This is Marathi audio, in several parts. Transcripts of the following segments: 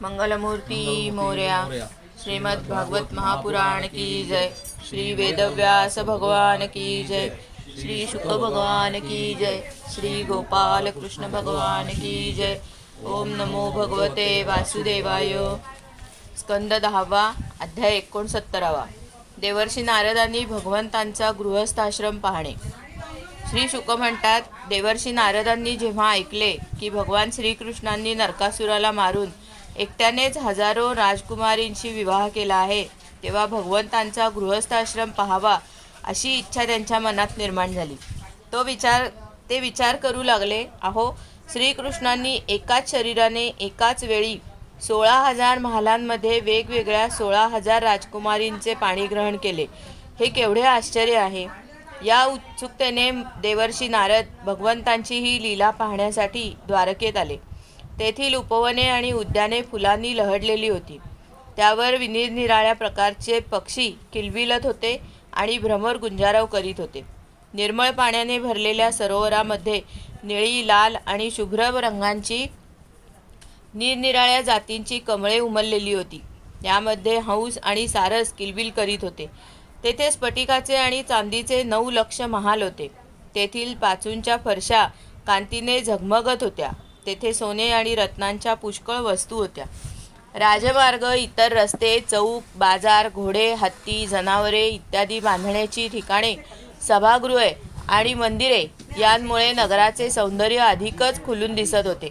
मंगलमूर्ती मोरया। श्रीमद् भागवत महापुराण की जय। श्री वेदव्यास भगवान की जय। श्री शुक भगवान की जय। श्री गोपाल कृष्ण भगवान की जय। ओम नमो भगवते वासुदेवाय। स्कंद 10 अध्याय 69। देवर्षी नारदांनी भगवंतांचा गृहस्थाश्रम पाहणे। श्री शुक म्हणतात, देवर्षी नारदांनी जेव्हा ऐकले की भगवान श्रीकृष्णांनी नरकासुराला मारून एकट्यानेच हजारो राजकुमारींशी विवाह केला आहे, तेव्हा भगवंतांचा गृहस्थाश्रम पाहावा अशी इच्छा त्यांच्या मनात निर्माण झाली. ते विचार करू लागले, अहो, श्रीकृष्णांनी एकाच शरीराने एकाच वेळी 16,000 महालांमध्ये वेगवेगळ्या 16,000 राजकुमारींचे पाणीग्रहण केले. हे केवढे आश्चर्य आहे. या उत्सुकतेने देवर्षी नारद भगवंतांची ही लीला पाहण्यासाठी द्वारकेत आले. तेथील उपवने आणि उद्याने फुलांनी लहडलेली होती. त्यावर निरनिराळ्या प्रकारचे पक्षी किलबिलत होते आणि भ्रमर गुंजारव करीत होते. निर्मळ पाण्याने भरलेल्या सरोवरामध्ये निळी, लाल आणि शुभ्र रंगांची निरनिराळ्या जातींची कमळे उमललेली होती. यामध्ये हंस आणि सारस किलबिल करीत होते. तेथे स्फटिकाचे आणि चांदीचे 9 लक्ष महाल होते. तेथील पाचूंच्या फरशा कांतीने झगमगत होत्या. तेथे सोने आणि रत्नांच्या पुष्कळ वस्तू होत्या. राजमार्ग, इतर रस्ते, चौक, बाजार, घोडे, हत्ती, जनावरे इत्यादी बांधण्याची ठिकाणे, सभागृहे आणि मंदिरे यांमुळे नगराचे सौंदर्य अधिकच खुलून दिसत होते.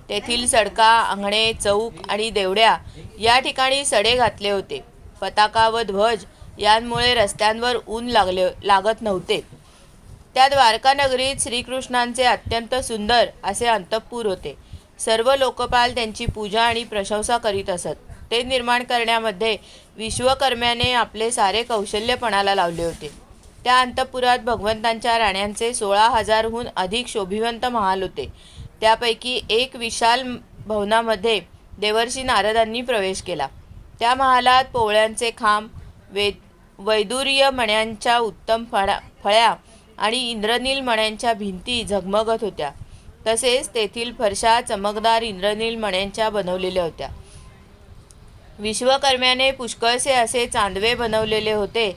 तेथील सडका, अंगणे, चौक आणि देवड्या या ठिकाणी सडे घातले होते. पताका व ध्वज यांमुळे रस्त्यांवर ऊन लागत नव्हते. त्या द्वारका नगरीत श्रीकृष्णांचे अत्यंत सुंदर असे अंतःपुर होते. सर्व लोकपाल त्यांची पूजा आणि प्रशंसा करीत असत. ते निर्माण करण्यामध्ये विश्वकर्म्याने आपले सारे कौशल्य पणाला लावले होते. त्या अंतःपुरात भगवंतांच्या राण्यांचे 16,000हून अधिक शोभिवंत महाल होते. त्यापैकी एक विशाल भवनामध्ये देवर्षी नारदांनी प्रवेश केला. त्या महालात पोवळ्यांचे खांब, वैदुर्य मण्यांच्या उत्तम फळ्या आणि इंद्रनील मण्यांच्या भिंती झगमगत होत्या. तसेच तेथील फरशा चमकदार इंद्रनील मण्यांच्या बनवलेल्या होत्या. विश्वकर्म्याने पुष्कळसे असे चांदवे बनवलेले होते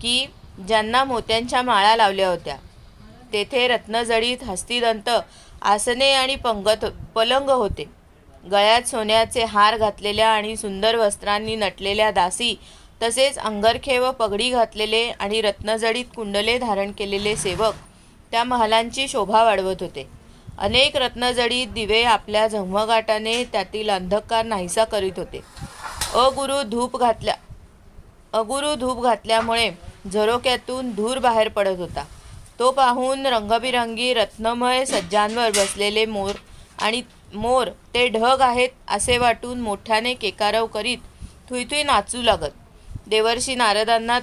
की ज्यांना मोत्यांच्या माळा लावल्या होत्या. तेथे रत्नजडित हस्तिदंत आसने आणि पलंग होते. गळ्यात सोन्याचे हार घातलेल्या आणि सुंदर वस्त्रांनी नटलेल्या दासी, तसेच अंगरखे व पगडी घातलेले आणि रत्नजडित कुंडले धारण केलेले सेवक त्या महालांची शोभा वाढवत होते. अनेक रत्नजडित दिवे आपल्या झगमगाटाने त्यातील अंधकार नाहीसा करीत होते. अगुरू धूप घातल्यामुळे झरोक्यातून धूर बाहेर पडत होता. तो पाहून रंगबिरंगी रत्नमय सज्जांवर बसलेले मोर ते ढग आहेत असे वाटून मोठ्याने केकारव करीत थुईथुई नाचू लागत. देवर्षी नारदांना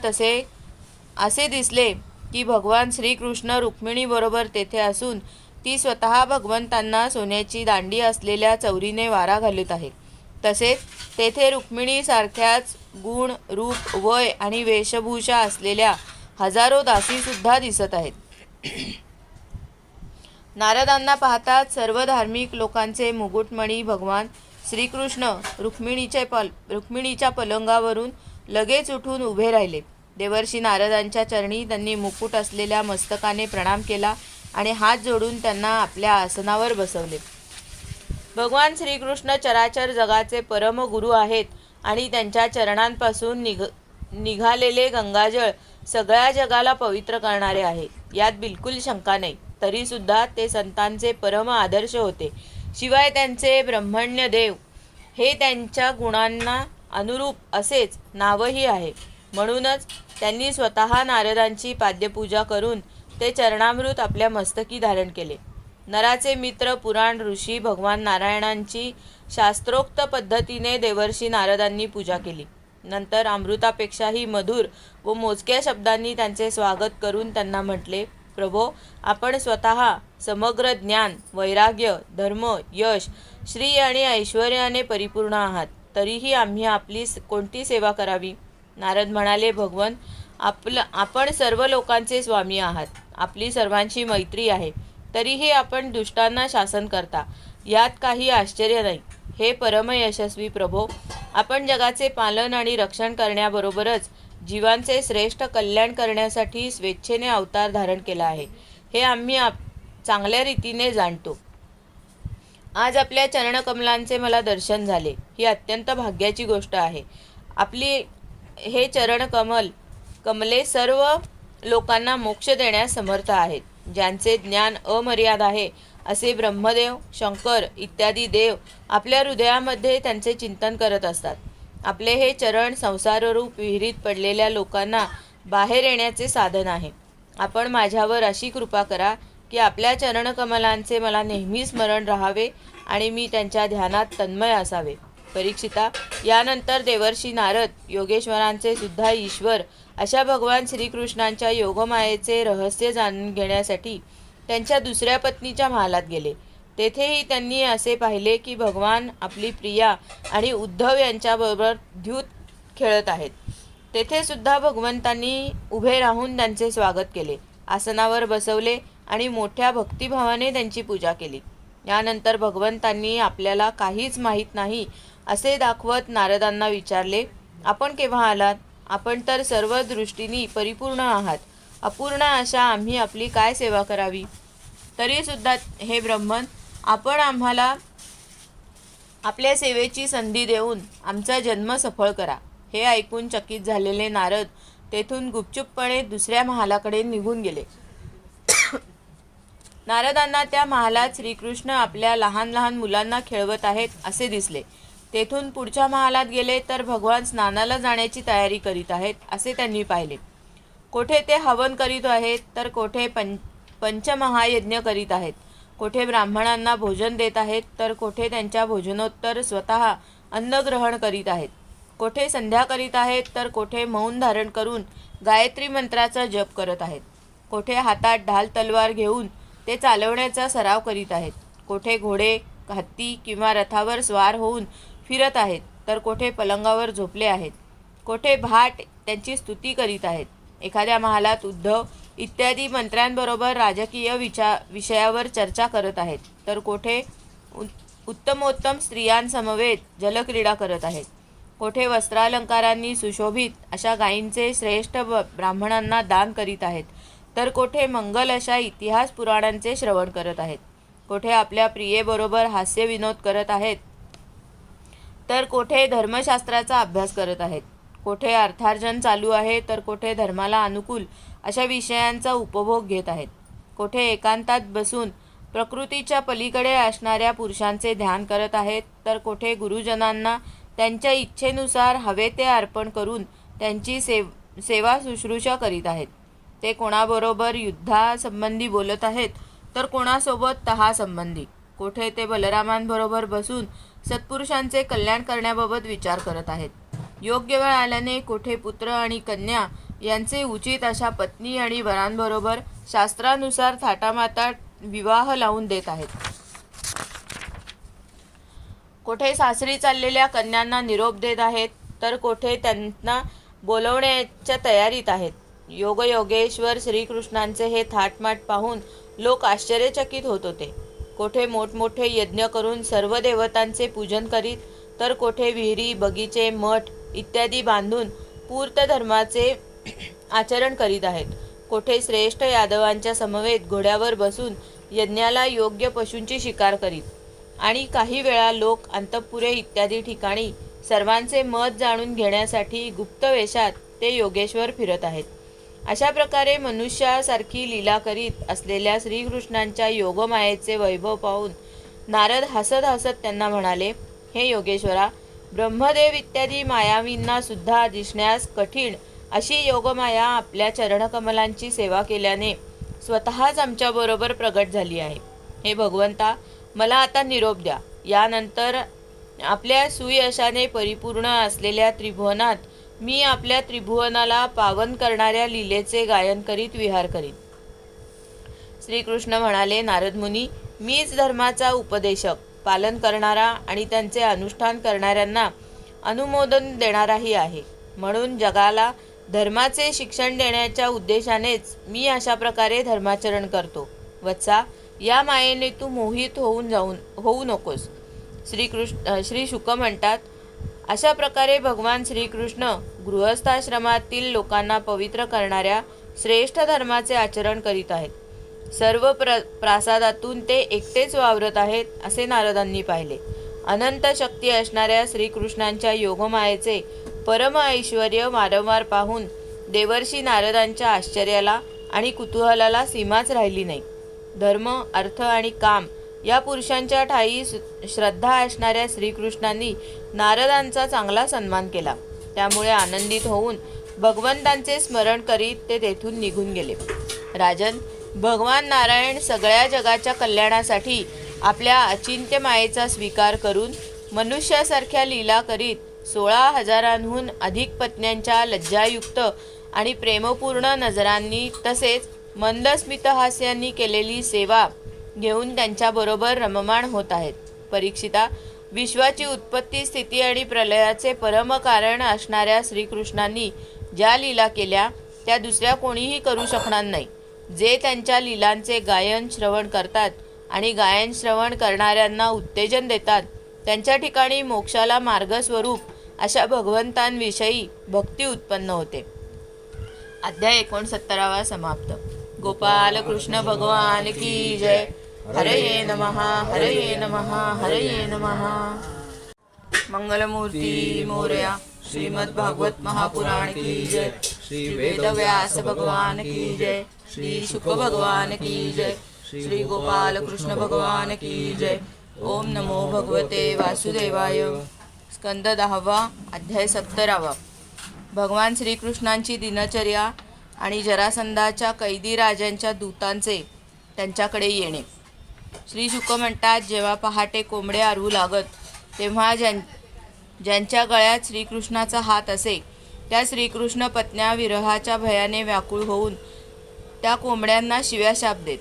असे दिसले की भगवान श्रीकृष्ण रुक्मिणीबरोबर तेथे असून ती स्वतः भगवंतांना सोन्याची दांडी असलेल्या चौरीने वारा घालत आहे. तसेच तेथे रुक्मिणीसारख्याच गुण, रूप, वय आणि वेशभूषा असलेल्या हजारो दासीसुद्धा दिसत आहेत. नारदांना पाहताच सर्व धार्मिक लोकांचे मुकुटमणी भगवान श्रीकृष्ण रुक्मिणीच्या पलंगावरून लगेच उठून उभे राहिले. देवर्षी नारदांच्या चरणी त्यांनी मुकुट असलेल्या मस्तकाने प्रणाम केला आणि हात जोडून त्यांना आपल्या आसनावर बसवले. भगवान श्रीकृष्ण चराचर जगाचे परम गुरु आहेत आणि त्यांच्या चरणांपासून निघालेले गंगाजळ सगळ्या जगाला पवित्र करणारे आहे, यात बिलकुल शंका नाही. तरीसुद्धा ते संतांचे परम आदर्श होते. शिवाय त्यांचे ब्रह्मण्य देव हे त्यांच्या गुणांना अनुरूप असेच नावही आहे. म्हणूनच त्यांनी स्वतः नारदांची पाद्यपूजा करून ते चरणामृत आपल्या मस्तकी धारण केले. नराचे मित्र पुराण ऋषी भगवान नारायणांची शास्त्रोक्त पद्धतीने देवर्षी नारदांनी पूजा केली. नंतर अमृतापेक्षाही मधुर व मोजक्या शब्दांनी त्यांचे स्वागत करून त्यांना म्हटले, प्रभो, आपण स्वतः समग्र ज्ञान, वैराग्य, धर्म, यश, श्री आणि ऐश्वर्याने परिपूर्ण आहात. तरीही आम्ही आपली कोणती सेवा करावी? नारद म्हणाले, भगवन, आपण सर्व लोकांचे स्वामी आहात. आपली सर्वांची मैत्री आहे. तरीही आपण दुष्टांना शासन करता. यात काही आश्चर्य नाही. हे परमयशस्वी प्रभो, आपण जगाचे पालन आणि रक्षण करण्याबरोबरच जीवांचे श्रेष्ठ कल्याण करण्यासाठी स्वेच्छेने अवतार धारण केला आहे, हे आम्ही चांगल्या रीतीने जाणतो. आज आपल्या चरणकमलांचे मला दर्शन झाले, ही अत्यंत भाग्याची गोष्ट आहे. आपली हे कमले सर्व लोकांना मोक्ष देण्यास समर्थ आहेत. ज्यांचे ज्ञान अमर्याद आहे असे ब्रह्मदेव, शंकर इत्यादी देव आपल्या हृदयामध्ये त्यांचे चिंतन करत असतात. आपले हे चरण संसाररूप विहिरीत पडलेल्या लोकांना बाहेर येण्याचे साधन आहे. आपण माझ्यावर अशी कृपा करा की आपल्या चरणकमलांचे मला नेहमी स्मरण राहावे आणि मी त्यांच्या ध्यानात तन्मय असावे. परीक्षिता, यानंतर देवर्षी नारद, योगेश्वरांचे सुद्धा ईश्वर अशा भगवान श्रीकृष्णांच्या योगमायेचे रहस्य जाणून घेण्यासाठी त्यांच्या दुसऱ्या पत्नीच्या महालात गेले. तेथेही त्यांनी असे पाहिले की भगवान आपली प्रिया आणि उद्धव यांच्याबरोबर द्यूत खेळत आहेत. तेथे सुद्धा भगवंतांनी उभे राहून त्यांचे स्वागत केले, आसनावर बसवले आणि मोठ्या भक्तिभावाने त्यांची पूजा केली. यानंतर भगवंतांनी आपल्याला काहीच माहीत नाही असे दाखवत नारदांना विचारले, आपण केव्हा आलात? आपण तर सर्व दृष्टींनी परिपूर्ण आहात. अपूर्ण अशा आम्ही आपली काय सेवा करावी? तरीसुद्धा हे ब्रह्मन, आपण आम्हाला आपल्या सेवेची संधी देऊन आमचा जन्म सफळ करा. हे ऐकून चकित झालेले नारद तेथून गुपचूपपणे दुसऱ्या महालाकडे निघून गेले. नारदांना त्या महालात श्रीकृष्ण आपल्या लहान लहान मुलांना खेळवत आहेत असे दिसले. तेथून पुढच्या महालात गेले तर भगवान स्नानाला जाण्याची तयारी करीत आहेत असे त्यांनी पाहिले. कोठे ते हवन करीत आहेत तर कोठे पंचमहायज्ञ करीत आहेत, कोठे ब्राह्मणांना भोजन देत आहेत तर कोठे त्यांच्या भोजनोत्तर स्वतः अन्न ग्रहण करीत आहेत, कोठे संध्या करीत आहेत तर कोठे मौन धारण करून गायत्री मंत्राचा जप करत आहेत, कोठे हातात ढाल तलवार घेऊन ते चालवण्याचा सराव करीत आहेत, कोठे घोडे, हत्ती किंवा रथावर स्वार होऊन फिरत आहेत तर कोठे पलंगावर झोपले आहेत, कोठे भाट त्यांची स्तुती करीत आहेत. एखाद्या महालात उद्धव इत्यादी मंत्र्यांबरोबर राजकीय विषयावर चर्चा करत आहेत तर कोठे उत्तमोत्तम स्त्रियांसमवेत जलक्रीडा करत आहेत, कोठे वस्त्रालंकारांनी सुशोभित अशा गायींचे श्रेष्ठ ब्राह्मणांना दान करीत आहेत तर कोठे मंगल अशा इतिहास पुराणांचे श्रवण करत आहेत, कोठे आपल्या प्रियेबरोबर हास्यविनोद करत आहेत तर कोठे धर्मशास्त्राचा अभ्यास करत आहेत, कोठे अर्थार्जन चालू आहे तर कोठे धर्माला अनुकूल अशा विषयांचा उपभोग घेत आहेत, कोठे एकांतात बसून प्रकृतीच्या पलीकडे असणाऱ्या पुरुषांचे ध्यान करत आहेत तर कोठे गुरुजनांना त्यांच्या इच्छेनुसार हवे ते अर्पण करून त्यांची सेवा शुश्रूषा करीत आहेत. ते कोणाबरोबर युद्धासंबंधी बोलत आहेत तर कोणासोबत तहासंबंधी, कोठे ते बलरामांबरोबर बसून सत्पुरुषांचे कल्याण करण्याबाबत विचार करत आहेत. योग्य वेळ आल्याने कोठे पुत्र आणि कन्या यांचे उचित अशा पत्नी आणि वरांबरोबर शास्त्रानुसार थाटामाटात विवाह लावून देत आहेत, कोठे सासरी चाललेल्या कन्यांना निरोप देत आहेत तर कोठे त्यांना बोलवण्याच्या तयारीत आहेत. योगयोगेश्वर श्रीकृष्णांचे हे थाटमाट पाहून लोक आश्चर्यचकित होत होते. कोठे मोठमोठे यज्ञ करून सर्व देवतांचे पूजन करीत तर कोठे विहिरी, बगीचे, मठ इत्यादी बांधून पूर्त धर्माचे आचरण करीत आहेत, कोठे श्रेष्ठ यादवांच्या समवेत घोड्यावर बसून यज्ञाला योग्य पशूंची शिकार करीत आणि काही वेळा लोक अंतःपुरे इत्यादी ठिकाणी सर्वांचे मत जाणून घेण्यासाठी गुप्त वेशात ते योगेश्वर फिरत आहेत. अशा प्रकारे मनुष्यासारखी लीला करीत असलेल्या श्रीकृष्णांच्या योगमायेचे वैभव पाहून नारद हसत हसत त्यांना म्हणाले, हे योगेश्वरा, ब्रह्मदेव इत्यादी मायावींना सुद्धा दिसण्यास कठीण अशी योगमाया आपल्या चरणकमलांची सेवा केल्याने स्वतःच आमच्याबरोबर प्रगट झाली आहे. हे भगवंता, मला आता निरोप द्या. यानंतर आपल्या सुयशाने परिपूर्ण असलेल्या त्रिभुवनात मी आपल्या त्रिभुवनाला पावन करणाऱ्या लीलेचे गायन करीत विहार करीन. श्रीकृष्ण म्हणाले, नारद मुनी, मीच धर्माचा उपदेशक, पालन करणारा आणि त्यांचे अनुष्ठान करणाऱ्यांना अनुमोदन देणाराही आहे. म्हणून जगाला धर्माचे शिक्षण देण्याच्या उद्देशानेच मी अशा प्रकारे धर्माचरण करतो. वत्सा, या मायेने तू मोहित होऊ नकोस. श्री शुक म्हणतात, अशा प्रकारे भगवान श्रीकृष्ण गृहस्थाश्रमातील लोकांना पवित्र करणाऱ्या श्रेष्ठ धर्माचे आचरण करीत आहेत. सर्व प्रासादातून ते एकटेच वावरत आहेत असे नारदांनी पाहिले. अनंत शक्ती असणाऱ्या श्रीकृष्णांच्या योगमायेचे परम ऐश्वर्य वारंवार पाहून देवर्षी नारदांच्या आश्चर्याला आणि कुतूहलाला सीमाच राहिली नाही. धर्म, अर्थ आणि काम या पुरुषांच्या ठायी श्रद्धा असणाऱ्या श्रीकृष्णांनी नारदांचा चांगला सन्मान केला. त्यामुळे आनंदित होऊन भगवंतांचे स्मरण करीत ते तेथून निघून गेले. राजन, भगवान नारायण सगळ्या जगाच्या कल्याणासाठी आपल्या अचिंत्य मायेचा स्वीकार करून मनुष्यासारख्या लीला करीत 16,000हून अधिक पत्न्यांच्या लज्जायुक्त आणि प्रेमपूर्ण नजरांनी तसेच मंद स्मितहास्यांनी केलेली सेवा घेऊन त्यांच्याबरोबर रममाण होत आहेत. परीक्षिता, विश्वाची उत्पत्ती, स्थिती आणि प्रलयाचे परम कारण असणाऱ्या श्रीकृष्णांनी ज्या लीला केल्या त्या दुसऱ्या कोणीही करू शकणार नाही. जे त्यांच्या लीलांचे गायन श्रवण करतात आणि गायन श्रवण करणाऱ्यांना उत्तेजन देतात त्यांच्या ठिकाणी मोक्षाला मार्गस्वरूप अशा भगवंतांविषयी भक्ती उत्पन्न होते. अध्याय 69 समाप्त. गोपाल कृष्ण भगवान की जय. हरये नमः, हरये नमः, हरये नमः. मंगलमूर्ती मोरया. श्रीमद्भागवत महापुराण की जय. श्री वेदव्यास भगवान की जय. श्री शुक भगवान की जय. श्री गोपाल कृष्ण भगवान की जय. ओम नमो भगवते वासुदेवाय. स्कंद 10 अध्याय 70. भगवान श्रीकृष्णांची दिनचर्या आणि जरासंधाच्या कैदी राजांच्या दूतांचे त्यांच्याकडे येणे. श्री शुक म्हणतात, जेव्हा पहाटे कोंबडे आरवू लागत तेव्हा ज्यांच्या गळ्यात श्रीकृष्णाचा हात असे त्या श्रीकृष्ण पत्न्या विरहाच्या भयाने व्याकुळ होऊन त्या कोंबड्यांना शिव्या शाप देत.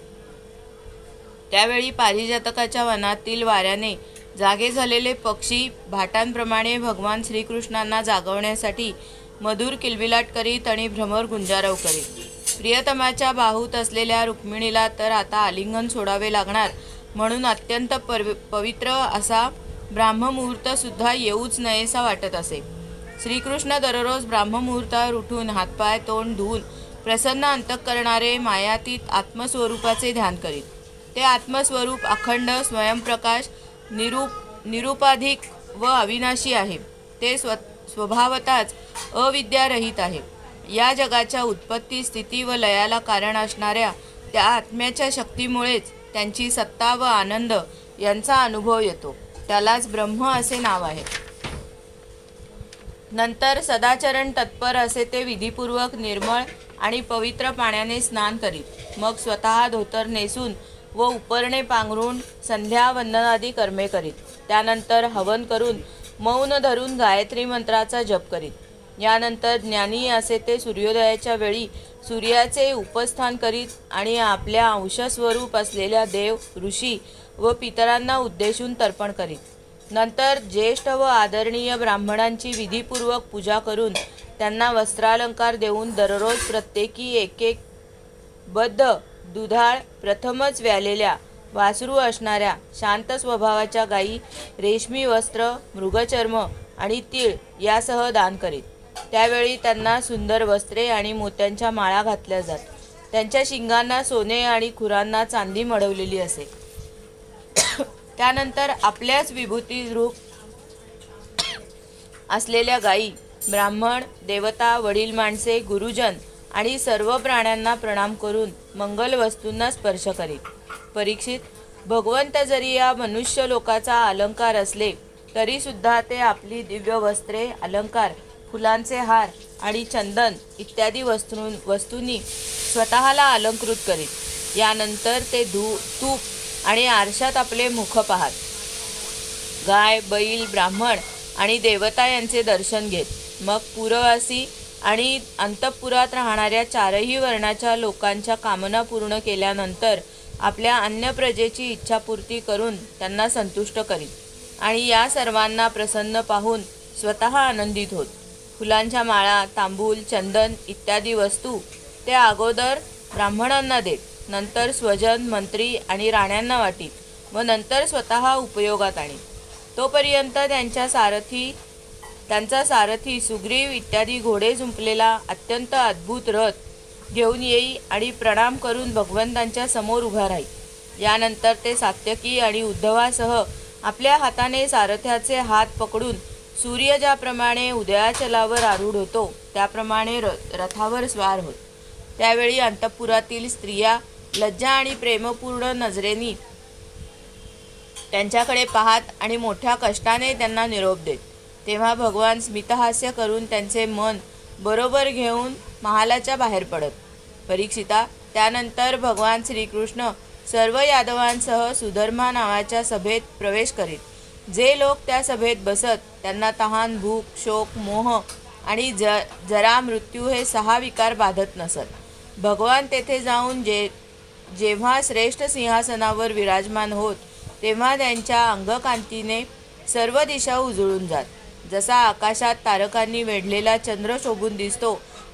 त्यावेळी पारिजातकाच्या वनातील वाऱ्याने जागे झालेले पक्षी भाटांप्रमाणे भगवान श्रीकृष्णांना जागवण्यासाठी मधुर किलबिलाट करीत आणि भ्रमर गुंजारव करीत. प्रियतमाच्या बाहूत असलेल्या रुक्मिणीला तर आता आलिंगन सोडावे लागणार म्हणून अत्यंत पवित्र असा ब्राह्ममुहूर्त सुद्धा येऊच नयेसा वाटत असे. श्रीकृष्ण दररोज ब्राह्ममुहूर्तावर उठून हातपाय तोंड धुवून प्रसन्न अंतःकरणारे मायातीत आत्मस्वरूपाचे ध्यान करीत. ते आत्मस्वरूप अखंड स्वयंप्रकाश निरुपाधिक व अविनाशी आहे. ते स्वभावताच अविद्यारहित आहे. या जगाच्या उत्पत्ती, स्थिती व लयाला कारण असणाऱ्या त्या आत्म्याच्या शक्तीमुळेच त्यांची सत्ता व आनंद यांचा अनुभव येतो. त्यालाच ब्रह्म असे नाव आहे. नंतर सदाचरण तत्पर असे ते विधीपूर्वक निर्मळ आणि पवित्र पाण्याने स्नान करीत. मग स्वतः धोतर नेसून व उपरणे पांघरून संध्या वंदनादी कर्मे करीत. त्यानंतर हवन करून मौन धरून गायत्री मंत्राचा जप करीत. यानंतर ज्ञानी असे ते सूर्योदयाच्या वेळी सूर्याचे उपस्थान करीत आणि आपल्या अंशस्वरूप असलेल्या देव, ऋषी व पितरांना उद्देशून तर्पण करीत. नंतर ज्येष्ठ व आदरणीय ब्राह्मणांची विधीपूर्वक पूजा करून त्यांना वस्त्रालंकार देऊन दररोज प्रत्येकी एक बद्ध दुधाळ प्रथमच व्यालेल्या वासरू असणाऱ्या शांत स्वभावाच्या गायी रेशमी वस्त्र, मृगचर्म आणि तीळ यासह दान करीत. त्यावेळी त्यांना सुंदर वस्त्रे आणि मोत्यांच्या माळा घातल्या जात. त्यांच्या शिंगांना सोने आणि खुरांना चांदी मढवलेली असे. त्यानंतर आपल्याच विभूती रूप असलेल्या गायी ब्राह्मण, देवता, वडील माणसे, गुरुजन आणि सर्व प्राण्यांना प्रणाम करून मंगल वस्तूंना स्पर्श करीत. परीक्षित, भगवंत जरी या मनुष्य लोकाचा अलंकार असले तरी सुद्धा ते आपली दिव्य वस्त्रे, अलंकार, फुलांचे हार आणि चंदन इत्यादी वस्तूंनी स्वतःला अलंकृत करीत. यानंतर ते तूप आणि आरशात आपले मुख पाहत. गाय, बैल, ब्राह्मण आणि देवता यांचे दर्शन घेत. मग पुरवासी आणि अंतःपुरात राहणाऱ्या चारही वर्णाच्या लोकांच्या कामना पूर्ण केल्यानंतर आपल्या अन्य प्रजेची इच्छापूर्ती करून त्यांना संतुष्ट करीत आणि या सर्वांना प्रसन्न पाहून स्वतः आनंदित होत. फुलांच्या माळा, तांबूल, चंदन इत्यादी वस्तू ते अगोदर ब्राह्मणांना देत, नंतर स्वजन, मंत्री आणि राण्यांना वाटीत व नंतर स्वतः उपयोगात आणीत. तोपर्यंत त्यांचा सारथी सुग्रीव इत्यादी घोडे जुंपलेला अत्यंत अद्भुत रथ घेऊन येई आणि प्रणाम करून भगवंतांच्या समोर उभा राही। यानंतर ते सात्यकी आणि उद्धवासह आपल्या हाताने सारथ्याचे हात पकडून सूर्य ज्याप्रमाणे उदयाचलावर आरूढ होतो त्याप्रमाणे रथावर स्वार होत। त्यावेळी अंतःपुरातील स्त्रिया लज्जा आणि प्रेमपूर्ण नजरेनी त्यांच्याकडे पाहत आणि मोठ्या कष्टाने त्यांना निरोप देत। तेव्हा भगवान स्मितहास्य करून त्यांचे मन बरोबर घेऊन महालाच्या बाहेर पडत। परीक्षिता, त्यानंतर भगवान श्रीकृष्ण सर्व यादवांसह सुधर्मा नावाच्या सभेत प्रवेश करीत। जे लोक त्या सभेत बसत त्यांना तहान, भूक, शोक, मोह आणि जरा मृत्यू हे 6 विकार बाधत नसत। भगवान तेथे जाऊन जेव्हा श्रेष्ठ सिंहासनावर विराजमान होत तेव्हा त्यांच्या अंगकांतीने सर्व दिशा उजळून जात। जसा आकाशात तारकांनी वेढलेला चंद्र शोभून दिसतो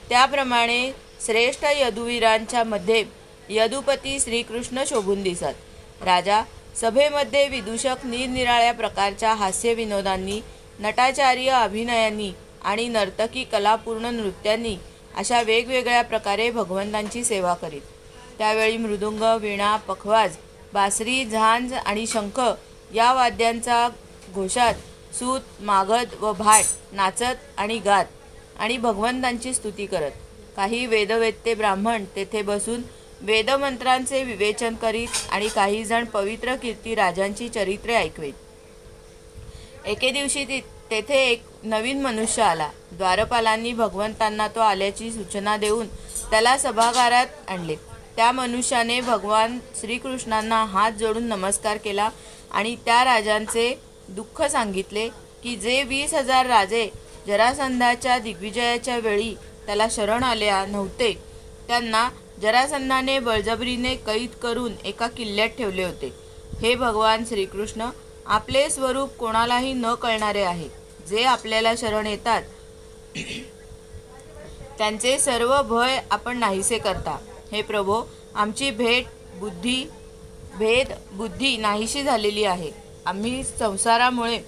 त्याप्रमाणे श्रेष्ठ यदुवीरांच्या मध्ये यदुपती श्रीकृष्ण शोभून दिसत। राजा, सभेमध्ये विदूषक निरनिराळ्या प्रकारच्या हास्य विनोदांनी, नटाचार्य अभिनयांनी आणि नर्तकी कलापूर्ण नृत्यांनी अशा वेगवेगळ्या प्रकारे भगवंतांची सेवा करीत। त्यावेळी मृदुंग, वीणा, पखवाज, बासरी, झांज आणि शंख या वाद्यांचा घोषात सूत, मागध व भाट नाचत आणि गात आणि भगवंतांची स्तुती करत। काही वेदवेत्ते ब्राह्मण तेथे बसून वेदमंत्रांचे विवेचन करीत आणि काही जण पवित्र कीर्ती राजांची चरित्रे ऐकवीत। एके दिवशी तेथे एक नवीन मनुष्य आला। द्वारपालांनी भगवंतांना तो आल्याची सूचना देऊन त्याला सभागारात आणले। त्या मनुष्याने भगवान श्रीकृष्णांना हात जोडून नमस्कार केला आणि त्या राजांचे दुःख सांगितले की जे 20,000 राजे जरासंधाच्या दिग्विजयाच्या वेळी त्याला शरण आले नव्हते त्यांना जरासंधाने बळजबरीने कैद करून एका किल्ल्यात ठेवले होते। हे भगवान श्रीकृष्ण, आपले स्वरूप कोणालाही न कळणारे आहे। जे आपल्याला शरण येतात त्यांचे सर्व भय आपण नाहीसे करता। हे प्रभो, आमची भेद बुद्धी नाहीशी झालेली आहे। आम्ही संसारामुळे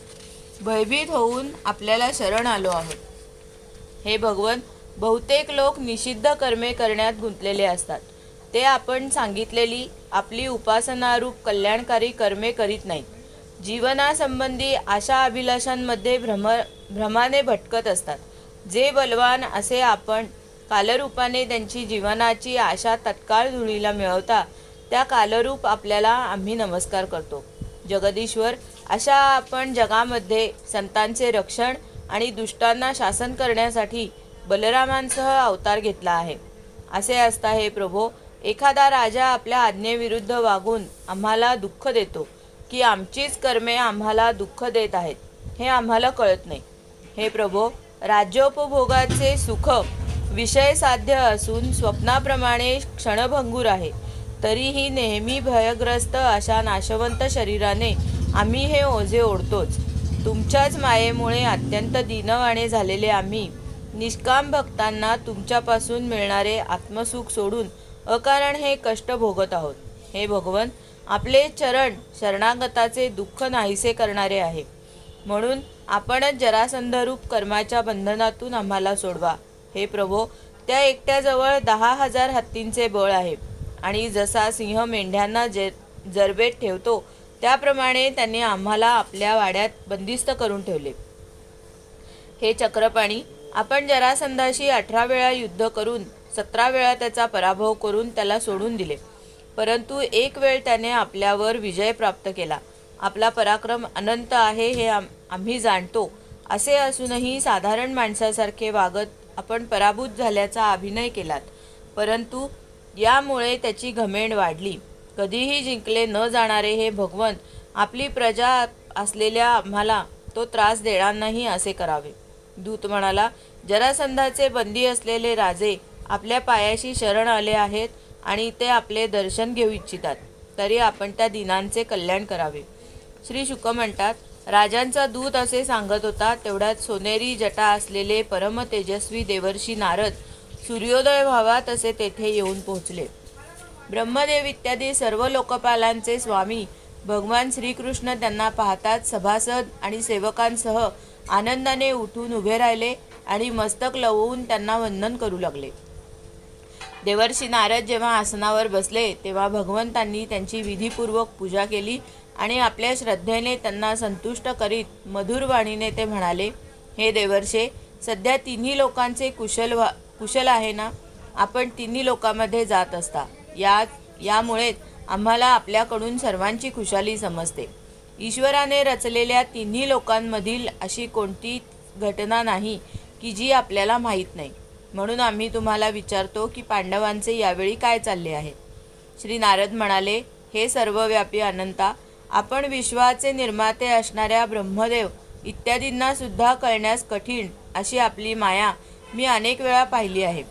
भयभीत होऊन आपल्याला शरण आलो आहोत। हे भगवन, बहुतेक लोक निषिद्ध कर्मे करण्यात गुंतलेले असतात। ते आपण सांगितलेली आपली उपासनारूप कल्याणकारी कर्मे करीत नाहीत। जीवनासंबंधी आशा अभिलाषांमध्ये भ्रमाने भटकत असतात। जे बलवान असे आपण कालरूपाने त्यांची जीवनाची आशा तत्काळ धुळीला मिळवता त्या कालरूप आपल्याला आम्ही नमस्कार करतो। जगदीश्वर, अशा आपण जगामध्ये संतांचे रक्षण आणि दुष्टांना शासन करण्यासाठी बलरामांसह अवतार घेतला आहे। असे असता हे प्रभो, एखादा राजा आपल्या आज्ञेविरुद्ध वागून आम्हाला दुःख देतो की आमचीच कर्मे आम्हाला दुःख देत आहेत हे आम्हाला कळत नाही। हे प्रभो, राज्योपभोगाचे सुख विषय साध्य असून स्वप्नाप्रमाणे क्षणभंगूर आहे। तरीही नेहमी भयग्रस्त अशा नाशवंत शरीराने आम्ही हे ओझे ओढतोच। तुमच्याच मायेमुळे अत्यंत दीनवाणे झालेले आम्ही निष्काम भक्तांना तुमच्यापासून मिळणारे आत्मसुख सोडून अकारण हे कष्ट भोगत आहोत। हे भगवन, आपले चरण शरणागताचे दुःख नाहीसे करणारे आहे। म्हणून आपणच जरासंधरूप कर्माच्या बंधनातून आम्हाला सोडवा। हे प्रभो, त्या एकट्याजवळ 10,000 हत्तींचे बळ आहे आणि जसा सिंह मेंढ्यांना जरबेत ठेवतो त्याप्रमाणे त्यांनी आम्हाला आपल्या वाड्यात बंदिस्त करून ठेवले। हे चक्रपाणी, आपण जरासंधाशी 18 वेळा युद्ध करून 17 वेळा त्याचा पराभव करून त्याला सोडून दिले, परंतु एक वेळ त्याने आपल्यावर विजय प्राप्त केला। आपला पराक्रम अनंत आहे हे आम्ही जाणतो। असे असूनही साधारण माणसासारखे वागत आपण पराभूत झाल्याचा अभिनय केलात, परंतु यामुळे त्याची घमेंड वाढली। कधीही जिंकले न जाणारे हे भगवन, आपली प्रजा असलेल्या आम्हाला तो त्रास देणार नाही असे करावे। दूत म्हणाला, जरासंधाचे बंदी असलेले राजे आपल्या पायाशी शरण आले आहेत आणि ते आपले दर्शन घेऊ इच्छितात, तरी आपण त्या दीनांचे कल्याण करावे। श्री शुक म्हणतात, राजांचा दूत असे सांगत होता तेवढ्यात सोनेरी जटा असलेले परम तेजस्वी देवर्षी नारद सूर्योदय व्हावा तसे तेथे येऊन पोहोचले। ब्रह्मदेव इत्यादी सर्व लोकपालांचे स्वामी भगवान श्रीकृष्ण त्यांना पाहताच सभासद आणि सेवकांसह आनंदाने उठून उभे राहिले आणि मस्तक लवून त्यांना वंदन करू लागले. देवर्षी नारद जेव्हा आसनावर बसले तेव्हा भगवंतांनी त्यांची विधीपूर्वक पूजा केली आणि आपल्या श्रद्धेने त्यांना संतुष्ट करीत मधुर वाणीने ते म्हणाले, हे देवर्षे, सध्या तिन्ही लोकांचे कुशल आहे ना? आपण तिन्ही लोकांमध्ये जात असता. यामुळेच आम्हाला आपल्याकडून सर्वांची खुशाली समजते. ईश्वराने रचलेल्या तिन्ही लोकांमधील अशी कोणती घटना नाही की जी आपल्याला माहीत नाही. म्हणून आम्ही तुम्हाला विचारतो की पांडवांचे यावेळी काय चालले आहे. श्री नारद म्हणाले, हे सर्वव्यापी अनंता, आपण विश्वाचे निर्माते असणाऱ्या ब्रह्मदेव इत्यादींना सुद्धा कळण्यास कठीण अशी आपली माया मी अनेक वेळा पाहिली आहे.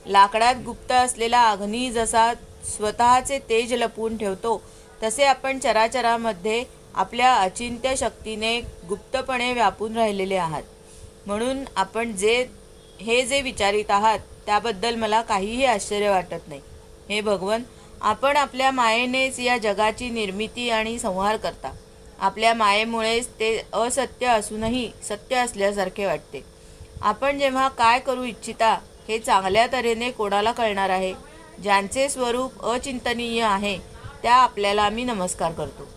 लाकडात गुप्त असलेला अग्नी जसा स्वतःचे तेज लपवून ठेवतो, तसे आपण चराचरामध्ये आपल्या अचिंत्य शक्तीने गुप्तपणे व्यापून राहिलेले आहात. म्हणून आपण जे विचारित आहात त्याबद्दल मला काहीही आश्चर्य वाटत नाही. हे भगवन, आपण आपल्या मायेनेच या जगाची निर्मिती आणि संहार करता. आपल्या मायेमुळेच ते असत्य असूनही सत्य असल्यासारखे वाटते. आपण जेव्हा काय करू इच्छिता हे चांगल्या तऱ्हेने कोणाला कळणार आहे? ज्यांचे स्वरूप अचिंतनीय आहे त्या आपल्याला आम्ही नमस्कार करतो.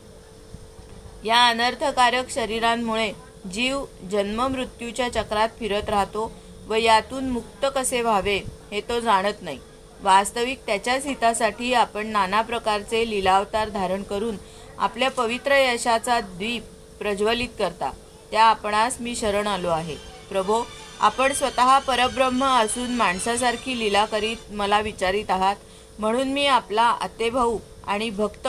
या अनर्थकारक शरीरांमुळे जीव जन्ममृत्यूच्या चक्रात फिरत राहतो व यातून मुक्त कसे व्हावे हे तो जाणत नाही. वास्तविक त्याच्याच हितासाठी आपण नाना प्रकारचे लीलावतार धारण करून आपल्या पवित्र यशाचा दीप प्रज्वलित करता. त्या आपणास मी शरण आलो आहे. प्रभो, आपण स्वतः परब्रह्म असून माणसासारखी लीला करीत मला विचारित आहात. म्हणून मी आपला आतेभाऊ आणि भक्त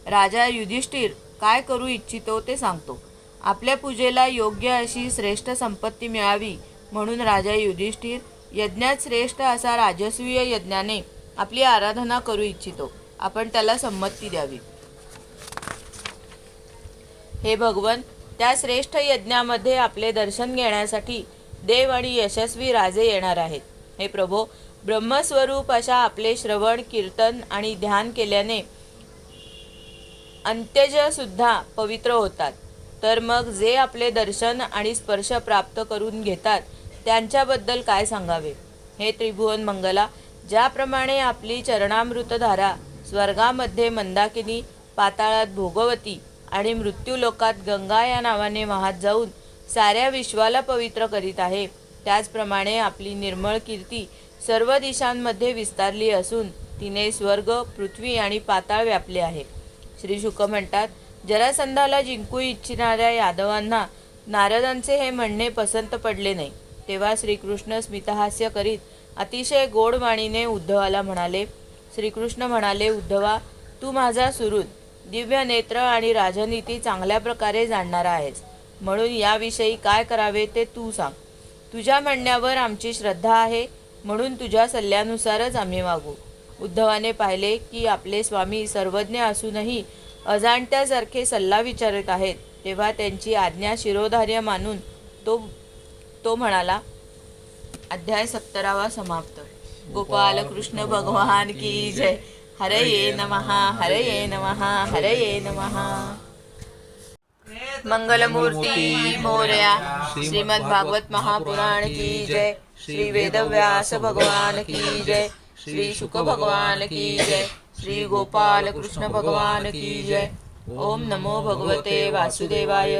राजा युधिष्ठिर काय करू इच्छितो ते सांगतो. आपल्या पूजेला योग्य अशी श्रेष्ठ संपत्ती मिळावी म्हणून राजा युधिष्ठिर यज्ञात श्रेष्ठ असा राजसूय यज्ञाने आपली आराधना करू इच्छितो. आपण त्याला संमती द्यावी. हे भगवन, त्या श्रेष्ठ यज्ञामध्ये आपले दर्शन घेण्यासाठी देव आणि यशस्वी राजे येणार आहेत. हे प्रभो, ब्रह्मस्वरूप अशा आपले श्रवण, कीर्तन आणि ध्यान केल्याने अंत्यज सुद्धा पवित्र होतात. तर मग जे आपले दर्शन आणि स्पर्श प्राप्त करून घेतात त्यांच्याबद्दल काय सांगावे. हे त्रिभुवन मंगला, ज्याप्रमाणे आपली चरणामृतधारा स्वर्गामध्ये मंदाकिनी, पाताळात भोगवती आणि मृत्यूलोकात गंगा या नावाने वाहत जाऊन साऱ्या विश्वाला पवित्र करीत आहे, त्याचप्रमाणे आपली निर्मळ कीर्ती सर्व दिशांमध्ये विस्तारली असून तिने स्वर्ग, पृथ्वी आणि पाताळ व्यापले आहे. श्री शुक म्हणतात, जरासंधाला जिंकू इच्छिणाऱ्या यादवांना नारदांचे हे म्हणणे पसंत पडले नाही. तेव्हा श्रीकृष्ण स्मितहास्य करीत अतिशय गोड वाणीने उद्धवाला म्हणाले. श्रीकृष्ण म्हणाले, उद्धवा, तू माझा सुहृद, दिव्य नेत्र आणि राजनीती चांगल्या प्रकारे जाणणारा आहेस. म्हणून याविषयी काय करावे ते तू सांग. तुझ्या म्हणण्यावर आमची श्रद्धा आहे, म्हणून तुझ्या सल्ल्यानुसारच आम्ही वागू. उद्धवाने पाहिले की आपले स्वामी सर्वज्ञ असूनही अजाणत्यासारखे सल्ला विचारत आहेत. तेव्हा त्यांची आज्ञा शिरोधार्य मानून तो म्हणाला. अध्याय 17 समाप्त. गोपाल कृष्ण भगवान की जय. हरये नमः, हरये नमः, हरये नमः. मंगलमूर्ती मोरया. श्रीमद् भागवत महापुराण की जय. श्री वेदव्यास भगवान की जय. श्री शुक भगवान की जय. श्री गोपाल कृष्ण भगवान की जय. ओम नमो भगवते वासुदेवाय.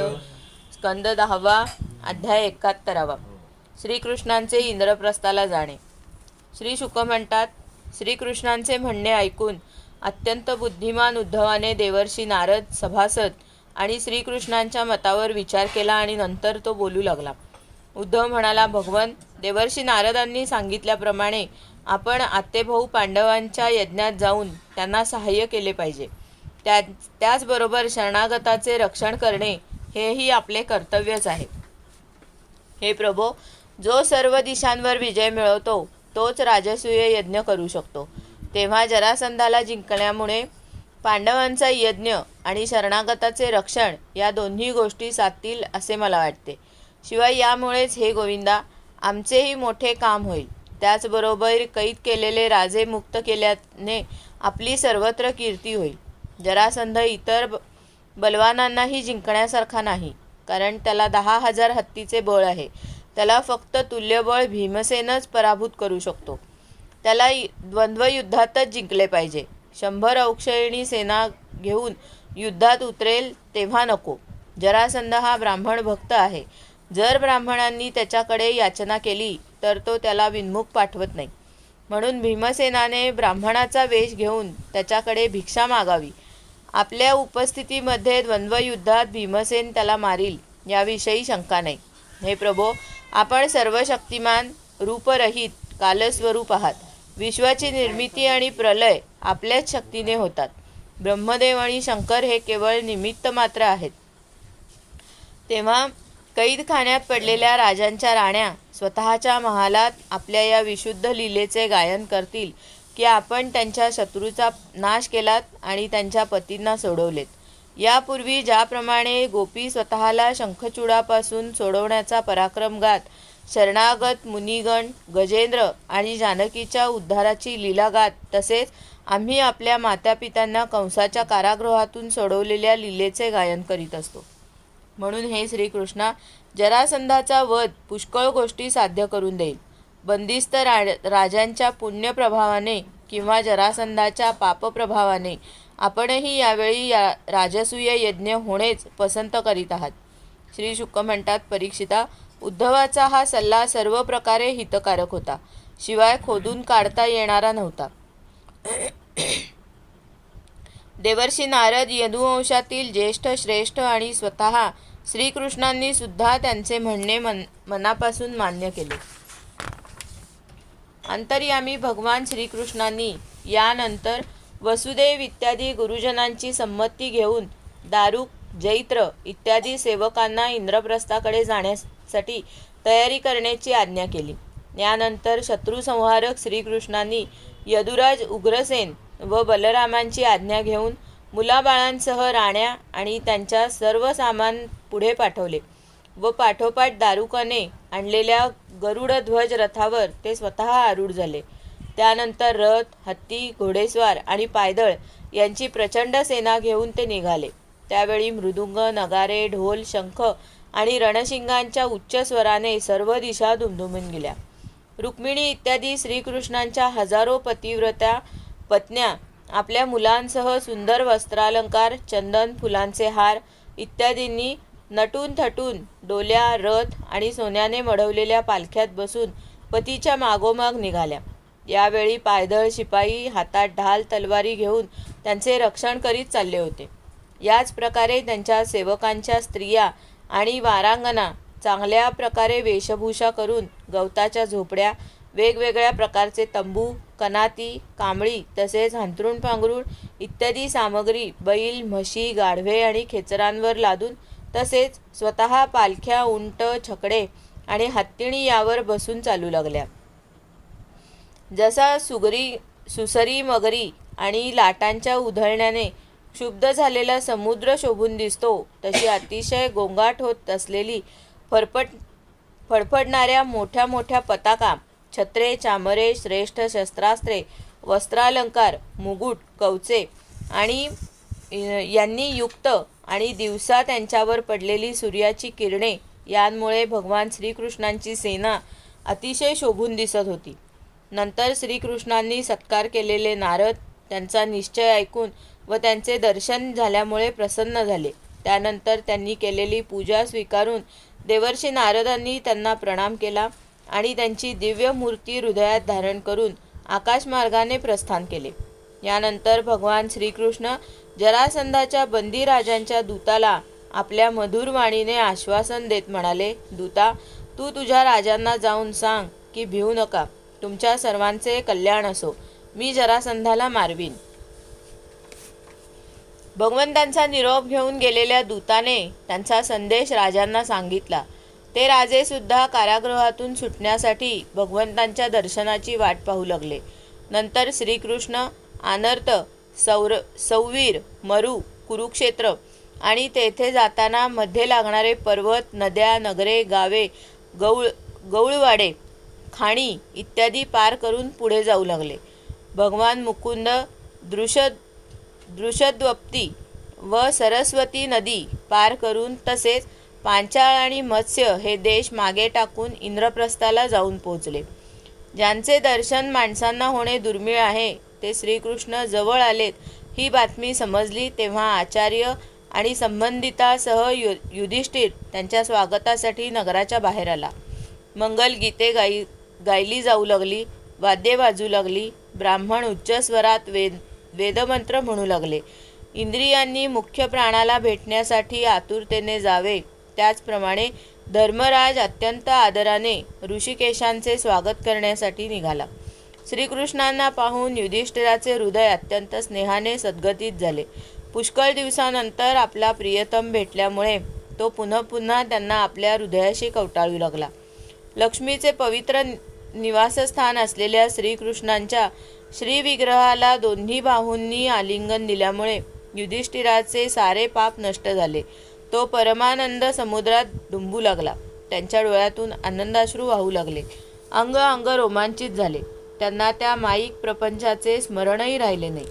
स्कंद 10 अध्याय 71. श्रीकृष्णांचे इंद्रप्रस्थाला जाणे. श्री शुक म्हणतात, श्रीकृष्णांचे म्हणणे ऐकून अत्यंत बुद्धिमान उद्धवाने देवर्षी नारद, सभासद आणि श्रीकृष्णांच्या मतावर विचार केला आणि नंतर तो बोलू लागला. उद्धव म्हणाला, भगवन, देवर्षी नारदांनी सांगितल्याप्रमाणे आपण आतेभाऊ पांडवांच्या यज्ञात जाऊन त्यांना सहाय्य केले पाहिजे. त्याचबरोबर शरणागताचे रक्षण करणे हेही आपले कर्तव्यच आहे. हे प्रभो, जो सर्व दिशांवर विजय मिळवतो तोच राजसूय यज्ञ करू शकतो. तेव्हा जरासंधाला जिंकण्यामुळे पांडवांचा यज्ञ आणि शरणागताचे रक्षण या दोन्ही गोष्टी साधतील असे मला वाटते. शिवाय यामुळेच हे गोविंदा आमचेही मोठे काम होईल. त्याचबरोबर कैद केलेले राजे मुक्त केल्याने आपली सर्वत्र कीर्ती होईल. जरासंध इतर बलवानांनाही जिंकण्यासारखा नाही, कारण त्याला 10,000 हत्तीचे बळ आहे. त्याला फक्त तुल्यबळ भीमसेनच पराभूत करू शकतो. त्याला द्वंद्वयुद्धातच जिंकले पाहिजे. 100 औक्षयणी सेना घेऊन युद्धात उतरेल तेव्हा नको. जरासंध हा ब्राह्मण भक्त आहे. जर ब्राह्मणांनी त्याच्याकडे याचना केली तर तो त्याला विन्मुख पाठवत नाही. म्हणून भीमसेनाने ब्राह्मणाचा वेश घेऊन त्याच्याकडे भिक्षा मागावी. आपल्या उपस्थितीमध्ये द्वंद्वयुद्धात भीमसेन त्याला मारील याविषयी शंका नाही. हे प्रभो, आपण सर्वशक्तिमान, रूपरहित, कालस्वरूप आहात. विश्वाची निर्मिती आणि प्रलय आपल्याच शक्तीने होतात. ब्रह्मदेव आणि शंकर हे केवळ निमित्त मात्र आहेत. तेव्हा कैदखान्यात पडलेल्या राजांच्या राण्या स्वतःच्या महालात आपल्या या विशुद्ध लीलेचे गायन करतील की आपण त्यांच्या शत्रूचा नाश केलात आणि त्यांच्या पतींना सोडवलेत. यापूर्वी ज्याप्रमाणे गोपी स्वतःला शंखचूडापासून सोडवण्याचा पराक्रम गात, शरणागत मुनिगण, गजेंद्र आणि जानकीच्या उद्धाराची लीला गात, तसेच आम्ही आपल्या मातापित्यांना कंसाच्या कारागृहातून सोडवलेल्या लीलेचे गायन करीत असतो. म्हणून हे श्रीकृष्णा, जरासंधाचा वध पुष्कळ गोष्टी साध्य करून देईल. बंदिस्त राजांच्या पुण्यप्रभावाने किंवा जरासंधाच्या पापप्रभावाने आपणही यावेळी राजसूय यज्ञ होणेच पसंत करीत आहात. श्री शुक म्हणतात, परीक्षिता, उद्धवाचा हा सल्ला सर्व प्रकारे हितकारक होता, शिवाय खोदून काढता येणारा नव्हता. देवर्षी नारद, यदुवंशातील ज्येष्ठ, श्रेष्ठ आणि स्वतः श्रीकृष्णांनी सुद्धा त्यांचे म्हणणे मनापासून मान्य केले. अंतर्यामी भगवान श्रीकृष्णांनी यानंतर वसुदेव इत्यादी गुरुजनांची संमती घेऊन दारुक, जैत्र इत्यादी सेवकांना इंद्रप्रस्थाकडे जाण्यासाठी तयारी करण्याची आज्ञा केली. यानंतर शत्रुसंहारक श्रीकृष्णांनी यदुराज, उग्रसेन व बलरामांची आज्ञा घेऊन मुलाबाळांसह राण्या आणि त्यांच्या सर्व सामान पुढे पाठवले व पाठोपाठ दारुकाने आणलेल्या गरुडध्वज रथावर ते स्वतः आरूढ झाले. त्यानंतर रथ, हत्ती, घोडेस्वार आणि पायदळ यांची प्रचंड सेना घेऊन ते निघाले. त्यावेळी मृदुंग, नगारे, ढोल, शंख आणि रणशिंगांच्या उच्च स्वराने सर्व दिशा दुमदुमून गेल्या. रुक्मिणी इत्यादी श्रीकृष्णांच्या हजारो पतिव्रता पत्न्या आपल्या मुलांसह सुंदर वस्त्रालंकार, चंदन, फुलांचे हार इत्यादींनी नटून थटून डोल्या, रथ आणि सोन्याने मढवलेल्या पालख्यात बसून पतीच्या मागोमाग निघाल्या. यावेळी पायदळ शिपाई हातात ढाल तलवारी घेऊन त्यांचे रक्षण करीत चालले होते. याच प्रकारे त्यांच्या सेवकांच्या स्त्रिया आणि वारांगना चांगल्या प्रकारे वेशभूषा करून गवताच्या झोपड्या, वेगवेगळ्या प्रकारचे तंबू, कनाती, कांबळी तसेच हांतरुण पांघरुण इत्यादी सामग्री बैल, म्हशी, गाढवे आणि खेचरांवर लादून, तसेच स्वतः पालख्या, उंट, छकडे आणि हत्तीणी यावर बसून चालू लागल्या. जसा सुसरी, मगरी आणि लाटांच्या उधळण्याने क्षुब्ध झालेला समुद्र शोभून दिसतो, तशी अतिशय गोंगाट होत असलेली फडफडणाऱ्या मोठ्या मोठ्या पताका, छत्रे, चामरे, श्रेष्ठ शस्त्रास्त्रे, वस्त्रालंकार, मुकुट, कवचे आणि यांनी युक्त आणि दिवसा त्यांच्यावर पडलेली सूर्याची किरणे यांमुळे भगवान श्रीकृष्णांची सेना अतिशय शोभून दिसत होती. नंतर श्रीकृष्णांनी सत्कार केलेले नारद त्यांचा निश्चय ऐकून व त्यांचे दर्शन झाल्यामुळे प्रसन्न झाले. त्यानंतर त्यांनी केलेली पूजा स्वीकारून देवर्षी नारदांनी त्यांना प्रणाम केला आणि त्यांची दिव्य मूर्ती हृदयात धारण करून आकाशमार्गाने प्रस्थान केले. यानंतर भगवान श्रीकृष्ण जरासंधाच्या बंदी राजांच्या दूताला आपल्या मधुर वाणीने आश्वासन देत म्हणाले, दूता, तू तुझ्या राजांना जाऊन सांग की भिवू नका, तुमच्या सर्वांचे कल्याण असो, मी जरासंधाला मारवीन. भगवंतांचा निरोप घेऊन गेलेल्या दूताने त्यांचा संदेश राजांना सांगितला. ते राजे सुद्धा कारागृहातून सुटण्यासाठी भगवंतांच्या दर्शनाची वाट पाहू लागले. नंतर श्रीकृष्ण आनर्त, सौवीर, मरु, कुरुक्षेत्र आणि तेथे जाताना मध्ये लागणारे पर्वत, नद्या, नगरे, गावे, गौळवाडे, खाणी इत्यादी पार करून पुढे जाऊ लागले. भगवान मुकुंद दृषद्वप्ती व सरस्वती नदी पार करून तसेच पांचाळ आणि मत्स्य हे देश मागे टाकून इंद्रप्रस्थाला जाऊन पोहोचले. ज्यांचे दर्शन माणसांना होणे दुर्मिळ आहे ते श्रीकृष्ण जवळ आलेत ही बातमी समजली तेव्हा आचार्य आणि संबंधितासह युधिष्ठिर त्यांच्या स्वागतासाठी नगराच्या बाहेर आला. मंगल गीते गायली जाऊ लागली, वाद्ये वाजू लागली, ब्राह्मण उच्च स्वरात वेदमंत्र म्हणू लागले. इंद्रियांनी मुख्य प्राणाला भेटण्यासाठी आतुरतेने जावे त्याचप्रमाणे धर्मराज अत्यंत आदराने ऋषिकेशांचे स्वागत करण्यासाठी निघाला. श्रीकृष्णांना पाहून युधिष्ठिराचे हृदय अत्यंत स्नेहाने सद्गतीत झाले. पुष्कळ दिवसानंतर आपला प्रियतम भेटल्यामुळे तो पुन्हा पुन्हा त्यांना आपल्या हृदयाशी कवटाळू लागला. लक्ष्मीचे पवित्र निवासस्थान असलेल्या श्रीकृष्णांच्या श्रीविग्रहाला दोन्ही बाहूंनी आलिंगन दिल्यामुळे युधिष्ठिराचे सारे पाप नष्ट झाले. तो परमानंद समुद्रात डुंबू लागला. त्यांच्या डोळ्यातून आनंदाश्रू वाहू लागले. अंग अंग रोमांचित झाले. त्यांना त्या माईक प्रपंचाचे स्मरणही राहिले नाही.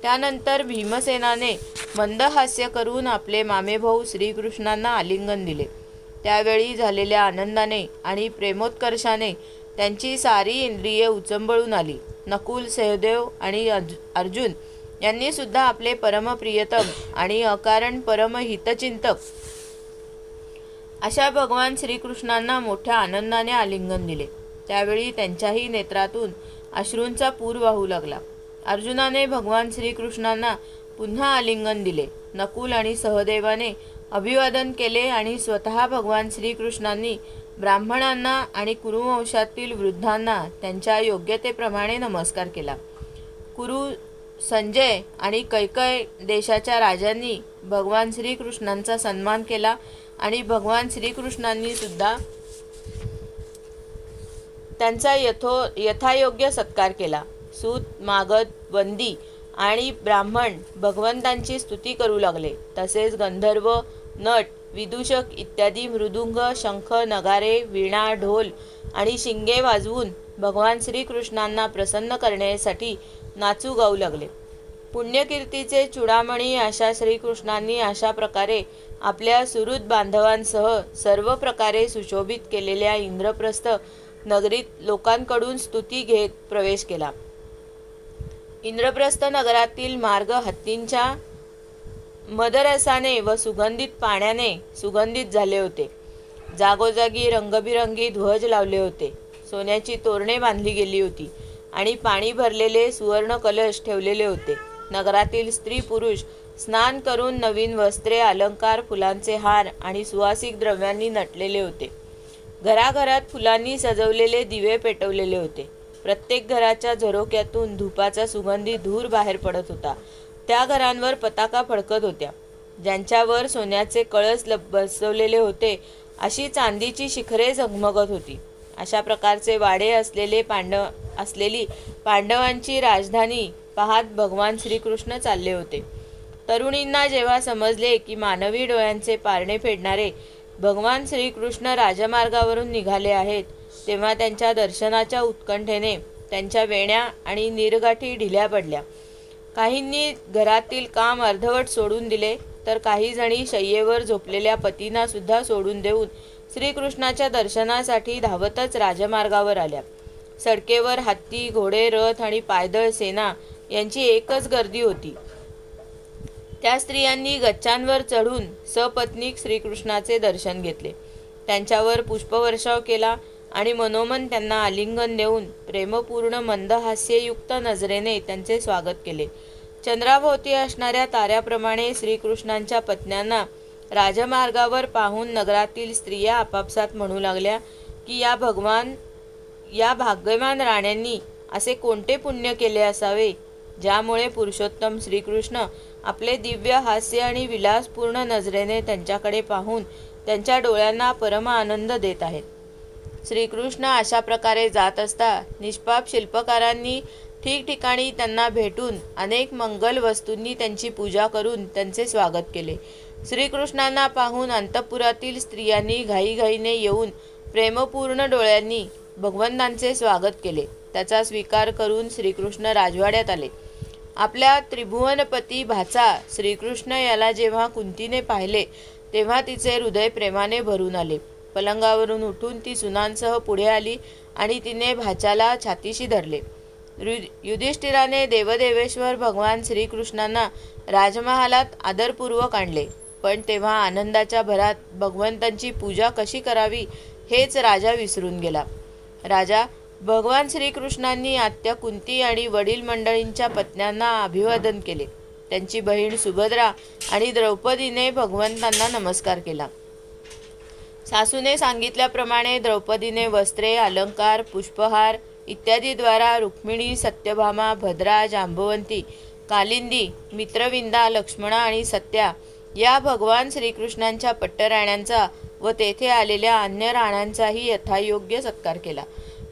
त्यानंतर भीमसेनाने मंद हास्य करून आपले मामेभाऊ श्रीकृष्णांना आलिंगन दिले. त्यावेळी झालेल्या आनंदाने आणि प्रेमोत्कर्षाने त्यांची सारी इंद्रिये उचंबळून आली. नकुल, सहदेव आणि अर्जुन यांनी सुद्धा आपले परमप्रियतम आणि अकारण परमहितचिंतक अशा भगवान श्रीकृष्णांना मोठ्या आनंदाने आलिंगन दिले. त्यावेळी त्यांच्याही नेत्रातून अश्रूंचा पूर वाहू लागला. अर्जुनाने भगवान श्रीकृष्णांना पुन्हा आलिंगन दिले. नकुल आणि सहदेवाने अभिवादन केले आणि स्वतः भगवान श्रीकृष्णांनी ब्राह्मणांना आणि कुरुवंशातील वृद्धांना त्यांच्या योग्यतेप्रमाणे नमस्कार केला. कुरु, संजय आणि कैकय देशाच्या राजांनी भगवान श्रीकृष्णांचा सन्मान केला आणि भगवान श्रीकृष्णांनी सुद्धा त्यांचा यथायोग्य सत्कार केला. सूत, मागध, वंदी आणि ब्राह्मण भगवंतांची स्तुती करू लागले. तसेच गंधर्व, नट, विदूषक इत्यादी मृदुंग, शंख, नगारे, वीणा, ढोल आणि शिंगे वाजवून भगवान श्रीकृष्णांना प्रसन्न करण्यासाठी नाचू गाऊ लागले. पुण्यकीर्तीचे चूडामणी अशा श्रीकृष्णांनी अशा प्रकारे आपल्या सुहृद बांधवांसह सर्व प्रकारे सुशोभित केलेल्या इंद्रप्रस्थ नगरीत लोकांकडून स्तुती घेत प्रवेश केला. इंद्रप्रस्थ नगरातील मार्ग हत्तींच्या मदरसाने व सुगंधित पाण्याने सुगंधित झाले होते. जागोजागी रंगबिरंगी ध्वज लावले होते. सोन्याची तोरणे बांधली गेली होती आणि पाणी भरलेले सुवर्ण कलश ठेवलेले होते. नगरातील स्त्री पुरुष स्नान करून नवीन वस्त्रे, अलंकार, फुलांचे हार आणि सुवासिक द्रव्यांनी नटलेले होते. घराघरात फुलांनी सजवलेले दिवे पेटवलेले होते. प्रत्येक घराच्या झरोक्यातून धुपाचा सुगंधी धूर बाहेर पडत होता. त्या घरांवर पताका फडकत होत्या. ज्यांच्यावर सोन्याचे कळस बसवलेले होते अशी चांदीची शिखरे झगमगत होती. अशा प्रकारचे वाडे असलेली पांडवांची राजधानी पाहत भगवान श्रीकृष्ण चालले होते. तरुणींना जेव्हा समजले की मानवी डोळ्यांचे पारणे फेडणारे भगवान श्रीकृष्ण राजमार्गावरून निघाले आहेत तेव्हा त्यांच्या दर्शनाच्या उत्कंठेने त्यांच्या वेण्या आणि नीरगाठी ढिल्या पडल्या. काहींनी घरातील काम अर्धवट सोडून दिले तर काही जणी शय्येवर झोपलेल्या पतींना सुद्धा सोडून देऊन श्रीकृष्णाच्या दर्शनासाठी धावतच राजमार्गावर आल्या. सडकेवर हत्ती, घोडे, रथ आणि पायदळ सेना यांची एकच गर्दी होती. त्या स्त्रियांनी गच्चांवर चढून सपत्नीक श्रीकृष्णाचे दर्शन घेतले. त्यांच्यावर पुष्पवर्षाव केला आणि मनोमन त्यांना आलिंगन देऊन प्रेमपूर्ण मंद हास्ययुक्त नजरेने त्यांचे स्वागत केले. चंद्राभोवती असणाऱ्या ताऱ्याप्रमाणे श्रीकृष्णांच्या पत्न्यांना राजमार्गावर पाहून नगरातील स्त्रिया आपापसात म्हणू लागल्या की या भाग्यवान राण्यांनी असे कोणते पुण्य केले असावे ज्यामुळे पुरुषोत्तम श्रीकृष्ण आपले दिव्य हास्य आणि विलासपूर्ण नजरेने त्यांच्याकडे पाहून त्यांच्या डोळ्यांना परम आनंद देत आहेत. श्रीकृष्ण अशा प्रकारे जात असता निष्पाप शिल्पकारांनी ठिकठिकाणी त्यांना भेटून अनेक मंगल वस्तूंनी त्यांची पूजा करून त्यांचे स्वागत केले. श्रीकृष्णांना पाहून अंतःपुरातील स्त्रियांनी घाईघाईने येऊन प्रेमपूर्ण डोळ्यांनी भगवंतांचे स्वागत केले. त्याचा स्वीकार करून श्रीकृष्ण राजवाड्यात आले. आपल्या त्रिभुवनपती भाचा श्रीकृष्ण याला जेव्हा कुंतीने पाहिले तेव्हा तिचे हृदय प्रेमाने भरून आले. पलंगावरून उठून ती सुनांसह पुढे आली आणि तिने भाच्याला छातीशी धरले. युधिष्ठिराने देवदेवेश्वर भगवान श्रीकृष्णांना राजमहालात आदरपूर्वक आणले. पण तेव्हा आनंदाच्या भरात भगवंतांची पूजा कशी करावी हेच राजा विसरून गेला. राजा भगवान श्रीकृष्णांनी आत्या कुंती आणि वडील मंडळींच्या पत्न्यांना अभिवादन केले. त्यांची बहीण सुभद्रा आणि द्रौपदीने भगवंतांना नमस्कार केला. सासूने सांगितल्याप्रमाणे द्रौपदीने वस्त्रे, अलंकार, पुष्पहार इत्यादीद्वारा रुक्मिणी, सत्यभामा, भद्रा, जांबवंती, कालिंदी, मित्रविंदा, लक्ष्मणा आणि सत्या या भगवान श्रीकृष्णांच्या पट्टराण्यांचा व तेथे आलेल्या अन्य राण्यांचाही यथायोग्य सत्कार केला.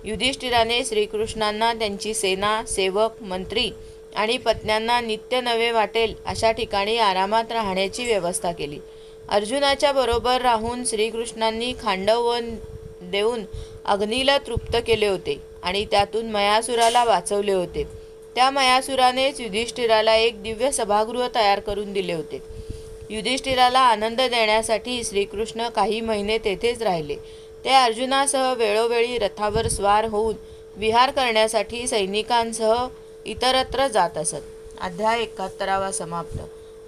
युधिष्ठिराने श्रीकृष्णांना त्यांची सेना, सेवक, मंत्री आणि पत्न्यांना नित्य नवे वाटेल अशा ठिकाणी आरामात राहण्याची व्यवस्था केली. अर्जुनाच्या बरोबर राहून श्रीकृष्णांनी खांडव देऊन अग्नीला तृप्त केले होते आणि त्यातून मयासुराला वाचवले होते. त्या मयासुरानेच युधिष्ठिराला एक दिव्य सभागृह तयार करून दिले होते. युधिष्ठिराला आनंद देण्यासाठी श्रीकृष्ण काही महिने तेथेच राहिले. ते अर्जुनासह वेळोवेळी रथावर स्वार होऊन विहार करण्यासाठी सैनिकांसह इतरत्र जात असत. अध्याय 71 समाप्त.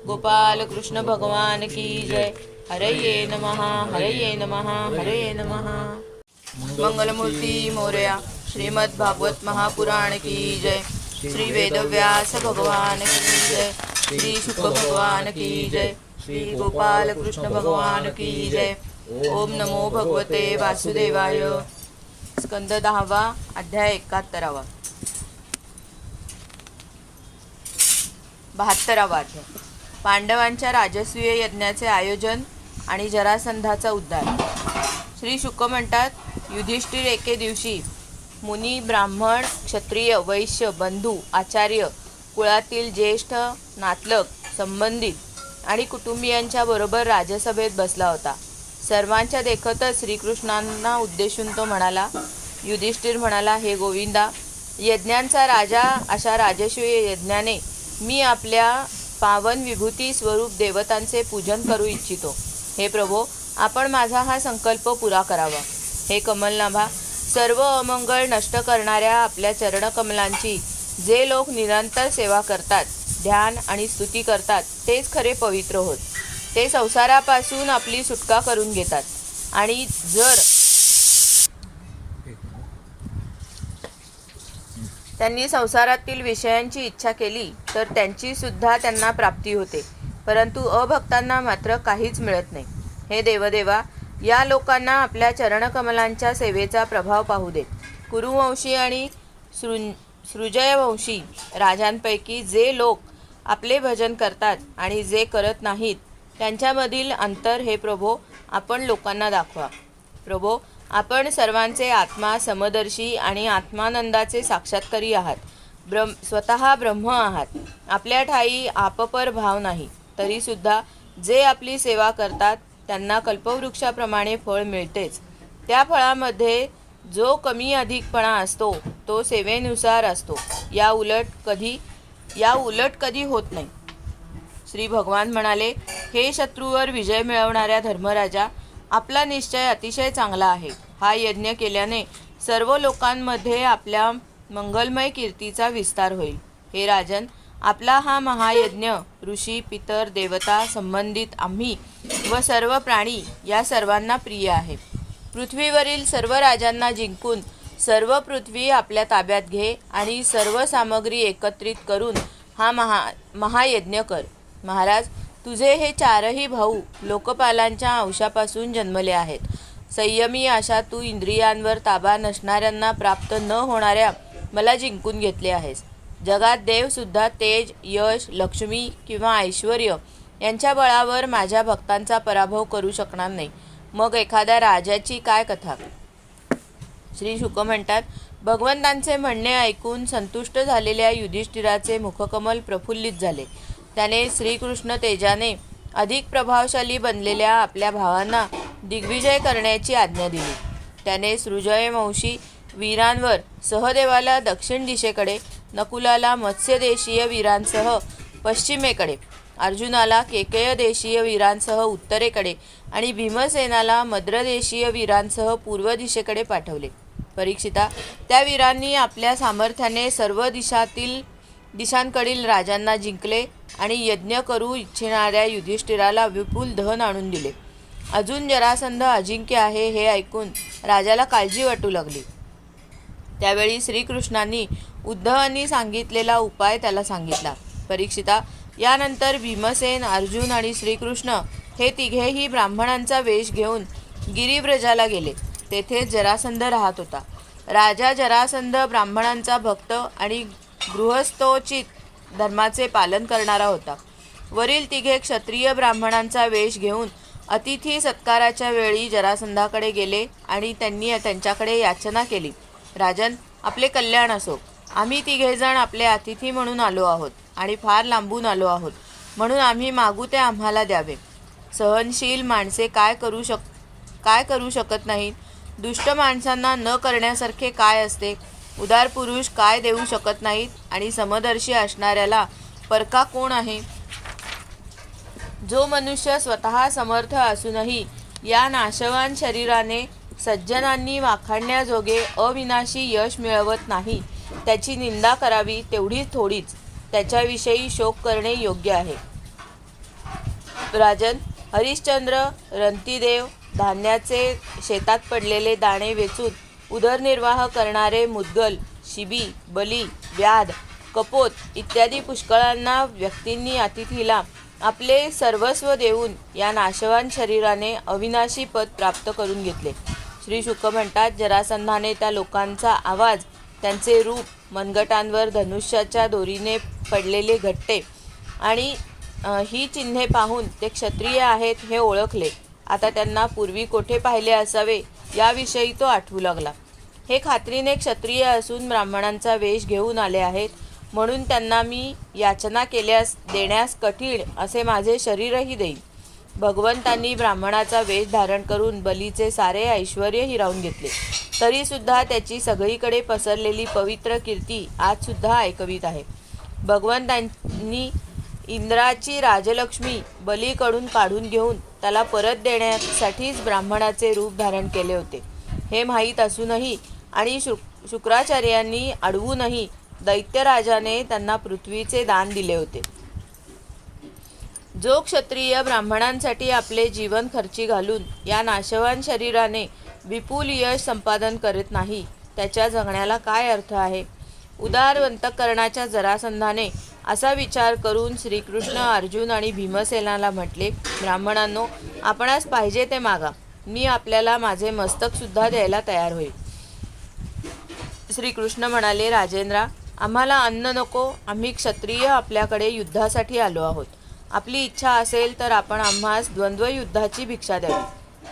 गोपाल कृष्ण भगवान की जय. हरये नमः, हरये नमः, हरये नमः. मंगलमूर्ती मोरया. श्रीमद् भागवत महापुराण की जय. श्री वेदव्यास भगवान की जय. श्री शुक भगवान की जय. श्री गोपाल कृष्ण भगवान की जय. ओम नमो भगवते वासुदेवाय. स्कंद 10 अध्याय 71. 72 अध्याय. पांडवांच्या राजसूय यज्ञाचे आयोजन आणि जरासंधाचा उद्धार. श्री शुक म्हणतात, युधिष्ठिर एके दिवशी मुनी, ब्राह्मण, क्षत्रिय, वैश्य, बंधू, आचार्य, कुळातील ज्येष्ठ, नातलग, संबंधित आणि कुटुंबियांच्या बरोबर राजसभेत बसला होता. सर्वांच्या देखतच श्रीकृष्णांना उद्देशून तो म्हणाला. युधिष्ठिर म्हणाला, हे गोविंदा, यज्ञांचा राजा अशा राजसूय यज्ञाने मी आपल्या पावन विभूती स्वरूप देवतांचे पूजन करू इच्छितो. हे प्रभो, आपण माझा हा संकल्प पुरा करावा. हे कमलनाभा, सर्व अमंगळ नष्ट करणाऱ्या आपल्या चरणकमलांची जे लोक निरंतर सेवा करतात, ध्यान आणि स्तुती करतात, तेच खरे पवित्र होत. ते संसारापासून आपली सुटका करून घेतात आणि जर त्यांनी संसारातील विषयांची इच्छा केली तर त्यांची सुद्धा त्यांना प्राप्ती होते. परंतु अभक्तांना मात्र काहीच मिळत नाही. हे देवदेवा, या लोकांना आपल्या चरणकमलांच्या सेवेचा प्रभाव पाहू देत. कुरुवंशी आणि सृजयवंशी राजांपैकी जे लोक आपले भजन करतात आणि जे करत नाहीत, त्यांच्यामधील अंतर हे प्रभो आपण लोकांना दाखवा. प्रभो, आपण सर्वांचे आत्मा, समदर्शी आणि आत्मानंदाचे साक्षात्कारी आहात. स्वतः ब्रह्म आहात. आपल्या ठाई आपपर भाव नाही. तरीसुद्धा जे आपली सेवा करतात त्यांना कल्पवृक्षाप्रमाणे फळ मिळतेच. त्या फळामध्ये जो कमी अधिकपणा असतो तो सेवेनुसार असतो. या उलट कधी होत नाही. श्री भगवान म्हणाले, हे शत्रूवर विजय मिळवणाऱ्या धर्मराजा, आपला निश्चय अतिशय चांगला आहे. हा यज्ञ केल्याने सर्व लोकांमध्ये आपल्या मंगलमय कीर्तीचा विस्तार होईल. हे राजन, आपला हा महायज्ञ ऋषी, पितर, देवता, संबंधित आम्ही व सर्व प्राणी या सर्वांना प्रिय आहे. पृथ्वीवरील सर्व राजांना जिंकून सर्व पृथ्वी आपल्या ताब्यात घे आणि सर्व सामग्री एकत्रित करून हा महायज्ञ कर. महाराज, तुझे हे 4ही भाऊ लोकपालांच्या अंशापासून जन्मले आहेत. संयमी अशा तू इंद्रियांवर ताबा नसणाऱ्यांना प्राप्त न होणाऱ्या मला जिंकून घेतले आहेस. जगात देवसुद्धा तेज, यश, लक्ष्मी किंवा ऐश्वर यांच्या बळावर माझ्या भक्तांचा पराभव करू शकणार नाही. मग एखाद्या राजाची काय कथा. श्री शुक म्हणतात, भगवंतांचे म्हणणे ऐकून संतुष्ट झालेल्या युधिष्ठिराचे मुखकमल प्रफुल्लित झाले. त्याने श्रीकृष्ण तेजाने अधिक प्रभावशाली बनलेल्या आपल्या भावांना दिग्विजय करण्याची आज्ञा दिली. त्याने सृजयवंशी वीरांवर सहदेवाला दक्षिण दिशेकडे नकुलाला मत्स्य देशीय वीरांसह पश्चिमेकडे, अर्जुनाला केकय देशीय वीरांसह उत्तरेकडे आणि भीमसेनाला मद्रदेशीय वीरांसह पूर्व दिशेकडे पाठवले. परीक्षिता, त्या वीरांनी आपल्या सामर्थ्याने सर्व दिशांकडील राजांना जिंकले आणि यज्ञ करू इच्छिणाऱ्या युधिष्ठिराला विपुल धन आणून दिले. अजून जरासंध अजिंक्य आहे हे ऐकून राजाला काळजी वाटू लागली. त्यावेळी श्रीकृष्णांनी उद्धवांनी सांगितलेला उपाय त्याला सांगितला. परीक्षिता, यानंतर भीमसेन, अर्जुन आणि श्रीकृष्ण हे तिघेही ब्राह्मणांचा वेश घेऊन गिरिव्रजाला गेले. तेथे जरासंध राहत होता. राजा जरासंध ब्राह्मणांचा भक्त आणि गृहस्थोचित धर्माचे पालन करणारा होता. वरील तिघे क्षत्रिय ब्राह्मणांचा वेश घेऊन अतिथी सत्काराच्या वेळी जरासंधाकडे गेले आणि त्यांनी त्यांच्याकडे याचना केली. राजन, आपले कल्याण असो. आम्ही तिघेजण आपले अतिथी म्हणून आलो आहोत आणि फार लांबून आलो आहोत, म्हणून आम्ही मागू ते आम्हाला द्यावे. सहनशील माणसे काय करू शकत नाहीत? दुष्ट माणसांना न करण्यासारखे काय असते? उदार पुरुष काय देऊ शकत नाहीत? आणि समदर्शी असणाऱ्याला परका कोण आहे? जो मनुष्य स्वतः समर्थ असूनही या नाशवान शरीराने सज्जनांनी वाखाणण्याजोगे अविनाशी यश मिळवत नाही, त्याची निंदा करावी तेवढीच थोडीच. त्याच्याविषयी शोक करणे योग्य आहे. राजन, हरिश्चंद्र, रंतीदेव, धान्याचे शेतात पडलेले दाणे वेचून उदरनिर्वाह करणारे मुद्गल, शिबी, बली, व्याध, कपोत इत्यादी पुष्कळांना व्यक्तींनी अतिथीला आपले सर्वस्व देऊन या नाशवान शरीराने अविनाशी पद प्राप्त करून घेतले. श्री शुक म्हणतात, जरासंधाने त्या लोकांचा आवाज, त्यांचे रूप, मनगटांवर धनुष्याच्या दोरीने पडलेले घट्टे आणि ही चिन्हे पाहून ते क्षत्रिय आहेत हे ओळखले. आता त्यांना पूर्वी कोठे पाहिले असावे याविषयी तो आठवू लागला. हे खात्रीने क्षत्रिय असून ब्राह्मणांचा वेश घेऊन आले आहेत, म्हणून त्यांना मी याचना केल्यास देण्यास कठीण असे माझे शरीरही देईन. भगवंतांनी ब्राह्मणाचा वेश धारण करून बलीचे सारे ऐश्वर्य हिरावून घेतले, तरीसुद्धा त्याची सगळीकडे पसरलेली पवित्र कीर्ती आजसुद्धा ऐकवीत आहे. भगवंतांनी इंद्राची राजलक्ष्मी बलीकडून काढून घेऊन त्याला परत देण्यासाठीच ब्राह्मणाचे रूप धारण केले होते हे माहीत असूनही आणि शुक्राचार्यांनी अडवूनही दैत्यराजाने त्यांना पृथ्वीचे दान दिले होते. जो क्षत्रिय ब्राह्मणांसाठी आपले जीवन खर्ची घालून या नाशवान शरीराने विपुल यश संपादन करत नाही, त्याच्या जगण्याला काय अर्थ आहे? उदार अंतःकरणाच्या जरासंधाने असा विचार करून श्रीकृष्ण, अर्जुन आणि भीमसेनाला म्हटले, ब्राह्मणांनो, आपणास पाहिजे ते मागा. मी आपल्याला माझे मस्तकसुद्धा द्यायला तयार होईल. श्रीकृष्ण म्हणाले, राजेंद्रा, आम्हाला अन्न नको. आम्ही क्षत्रिय आपल्याकडे युद्धासाठी आलो आहोत. आपली इच्छा असेल तर आपण आम्हास द्वंद्वयुद्धाची भिक्षा द्यावी.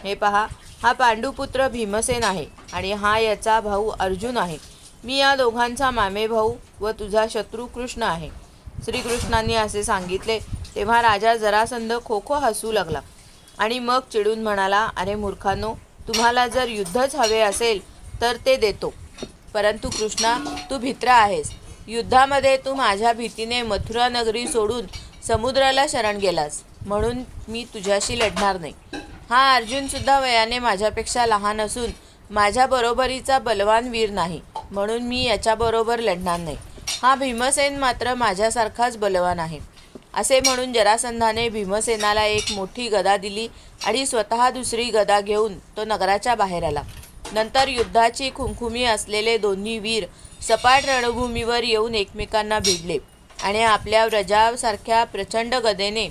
हे पहा, हा पांडुपुत्र भीमसेन आहे आणि हा याचा भाऊ अर्जुन आहे. मी या दोघांचा मामे भाऊ व तुझा शत्रू कृष्ण आहे. श्रीकृष्णांनी असे सांगितले तेव्हा राजा जरासंध खो खो हसू लागला आणि मग चिडून म्हणाला, अरे मूर्खांनो, तुम्हाला जर युद्धच हवे असेल तर ते देतो, परंतु कृष्णा, तू भित्रा आहेस. युद्धामध्ये तू माझ्या भीतीने मथुरा नगरी सोडून समुद्राला शरण गेलास, म्हणून मी तुझ्याशी लढणार नाही. हा अर्जुनसुद्धा वयाने माझ्यापेक्षा लहान असून माझ्या बरोबरीचा बलवान वीर नाही, म्हणून मी याच्याबरोबर लढणार नाही. हा भीमसेन मात्र माझ्यासारखाच बलवान आहे. असे म्हणून जरासंधाने भीमसेनाला एक मोठी गदा दिली आणि स्वतः दुसरी गदा घेऊन तो नगराच्या बाहेर आला. नंतर युद्धाची खुमखुमी असलेले दोन्ही वीर सपाट रणभूमीवर येऊन एकमेकांना भिडले आणि आपल्या व्रजासारख्या प्रचंड गदेने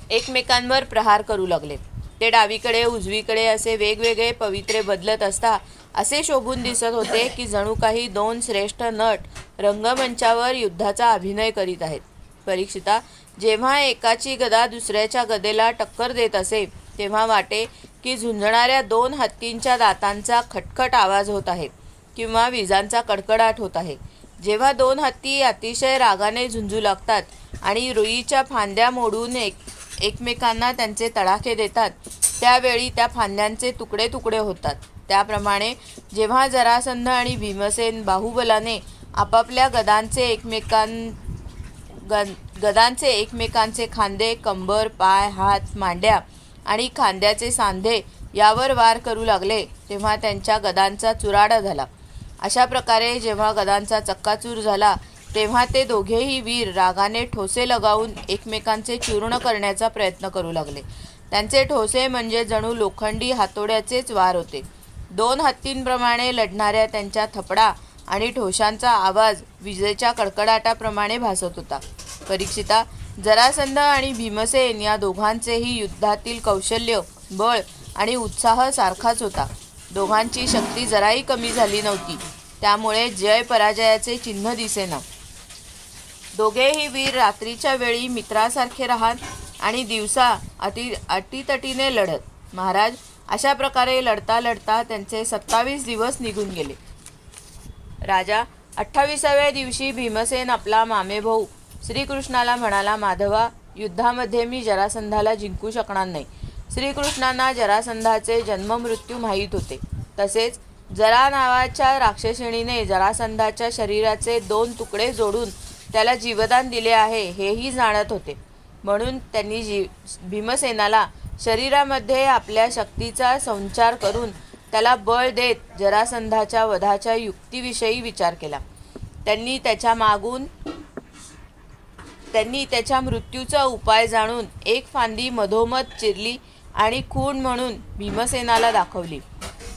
एकमेकांवर प्रहार करू लागले. ते डावीकडे उजवीकडे असे वेगवेगळे पवित्रे बदलत असता असे शोभून दिसत होते की जणू काही दोन श्रेष्ठ नट रंगमंचावर युद्धाचा अभिनय करीत आहेत. परीक्षिता, जेव्हा एकाची गदा दुसऱ्याच्या गदेला टक्कर देत असे तेव्हा वाटे की झुंजणाऱ्या दोन हत्तींच्या दातांचा खटखट आवाज होत आहे किंवा विजांचा कडकडाट होत आहे. जेव्हा दोन हत्ती अतिशय रागाने झुंजू लागतात आणि रुईच्या फांद्या मोडून एकमेकांना त्यांचे तडाखे देतात, त्यावेळी त्या फांद्यांचे तुकडे तुकडे होतात. त्याप्रमाणे जेव्हा जरासंध आणि भीमसेन बाहुबलाने आपापल्या गदांचे एकमेकांचे खांदे, कंबर, पाय, हात, मांड्या आणि खांद्याचे सांधे यावर वार करू लागले तेव्हा त्यांच्या गदांचा चुराडा झाला. अशा प्रकारे जेव्हा गदांचा चक्काचूर झाला तेव्हा ते दोघेही वीर रागाने ठोसे लगावून एकमेकांचे चूर्ण करण्याचा प्रयत्न करू लागले. त्यांचे ठोसे म्हणजे जणू लोखंडी हातोड्याचेच वार होते. 2 हत्तींप्रमाणे लढणाऱ्या त्यांच्या थपडा आणि ठोशांचा आवाज विजेच्या कडकडाटाप्रमाणे भासत होता. परीक्षिता, जरासंध आणि भीमसेन या दोघांचेही युद्धातील कौशल्य, बळ आणि उत्साह सारखाच होता. दोघांची शक्ती जराही कमी झाली नव्हती. त्यामुळे जय पराजयाचे चिन्ह दिसेना. दोघेही वीर रात्रीच्या वेळी मित्रासारखे राहत आणि दिवसा अटीतटीने लढत. महाराज, अशा प्रकारे लढता लढता त्यांचे 27 दिवस निघून गेले. राजा, 28व्या दिवशी भीमसेन आपला मामेभाऊ श्रीकृष्णाला म्हणाला, माधवा, युद्धामध्ये मी जरासंधाला जिंकू शकणार नाही. श्रीकृष्णांना जरासंधाचे जन्ममृत्यू माहीत होते. तसेच जरा नावाच्या राक्षसिणीने जरासंधाच्या शरीराचे 2 तुकडे जोडून त्याला जीवदान दिले आहे हेही जाणत होते. म्हणून त्यांनी भीमसेनाला शरीरामध्ये आपल्या शक्तीचा संचार करून त्याला बळ देत जरासंधाच्या वधाच्या युक्तीविषयी विचार केला. त्यांनी त्याच्या मृत्यूचा उपाय जाणून एक फांदी मधोमध चिरली आणि खूण म्हणून भीमसेनाला दाखवली.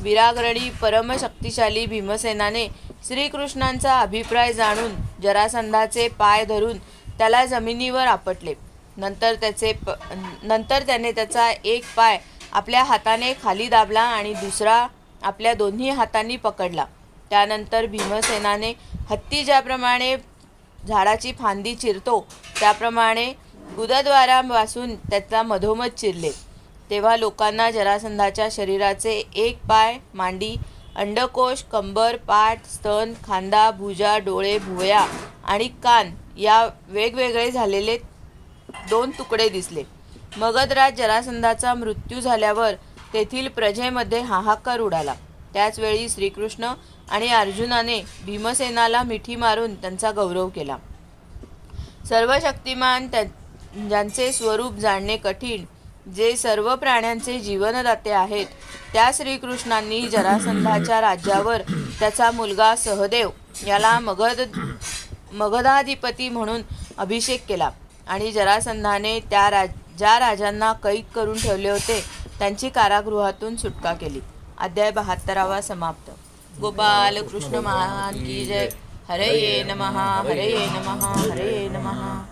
विराग्रणी परमशक्तिशाली भीमसेनाने श्रीकृष्णांचा अभिप्राय जाणून जरासंधाचे पाय धरून त्याला जमिनीवर आपटले. नंतर त्याने त्याचा एक पाय आपल्या हाताने खाली दाबला आणि दुसरा आपल्या दोन्ही हातांनी पकडला. त्यानंतर भीमसेनाने हत्ती ज्याप्रमाणे झाडाची फांदी चिरतो त्याप्रमाणे गुदद्वारापासून त्याचा मधोमध चिरले. तेव्हा लोकांना जरासंधाच्या शरीराचे एक पाय, मांडी, अंडकोश, कंबर, पाठ, स्तन, खांदा, भुजा, डोळे, भुवया आणि कान या वेगवेगळे झालेले 2 तुकडे दिसले. मगधराज जरासंधाचा मृत्यू झाल्यावर तेथील प्रजेमध्ये हाहाकार उडाला. त्याचवेळी श्रीकृष्ण आणि अर्जुनाने भीमसेनाला मिठी मारून त्यांचा गौरव केला. सर्व शक्तिमान, ज्यांचे स्वरूप जाणणे कठीण, जे सर्व प्राण्यांचे जीवनदाते आहेत, त्या श्रीकृष्णांनी जरासंधाच्या राज्यावर त्याचा मुलगा सहदेव याला मगधाधिपती म्हणून अभिषेक केला आणि जरासंधाने ज्या राजांना कैद करून ठेवले होते त्यांची कारागृहातून सुटका केली. अध्याय 72 समाप्त. गोपाल कृष्ण महाराज की जय. हरये नमः, हरये नमः, हरये नमः.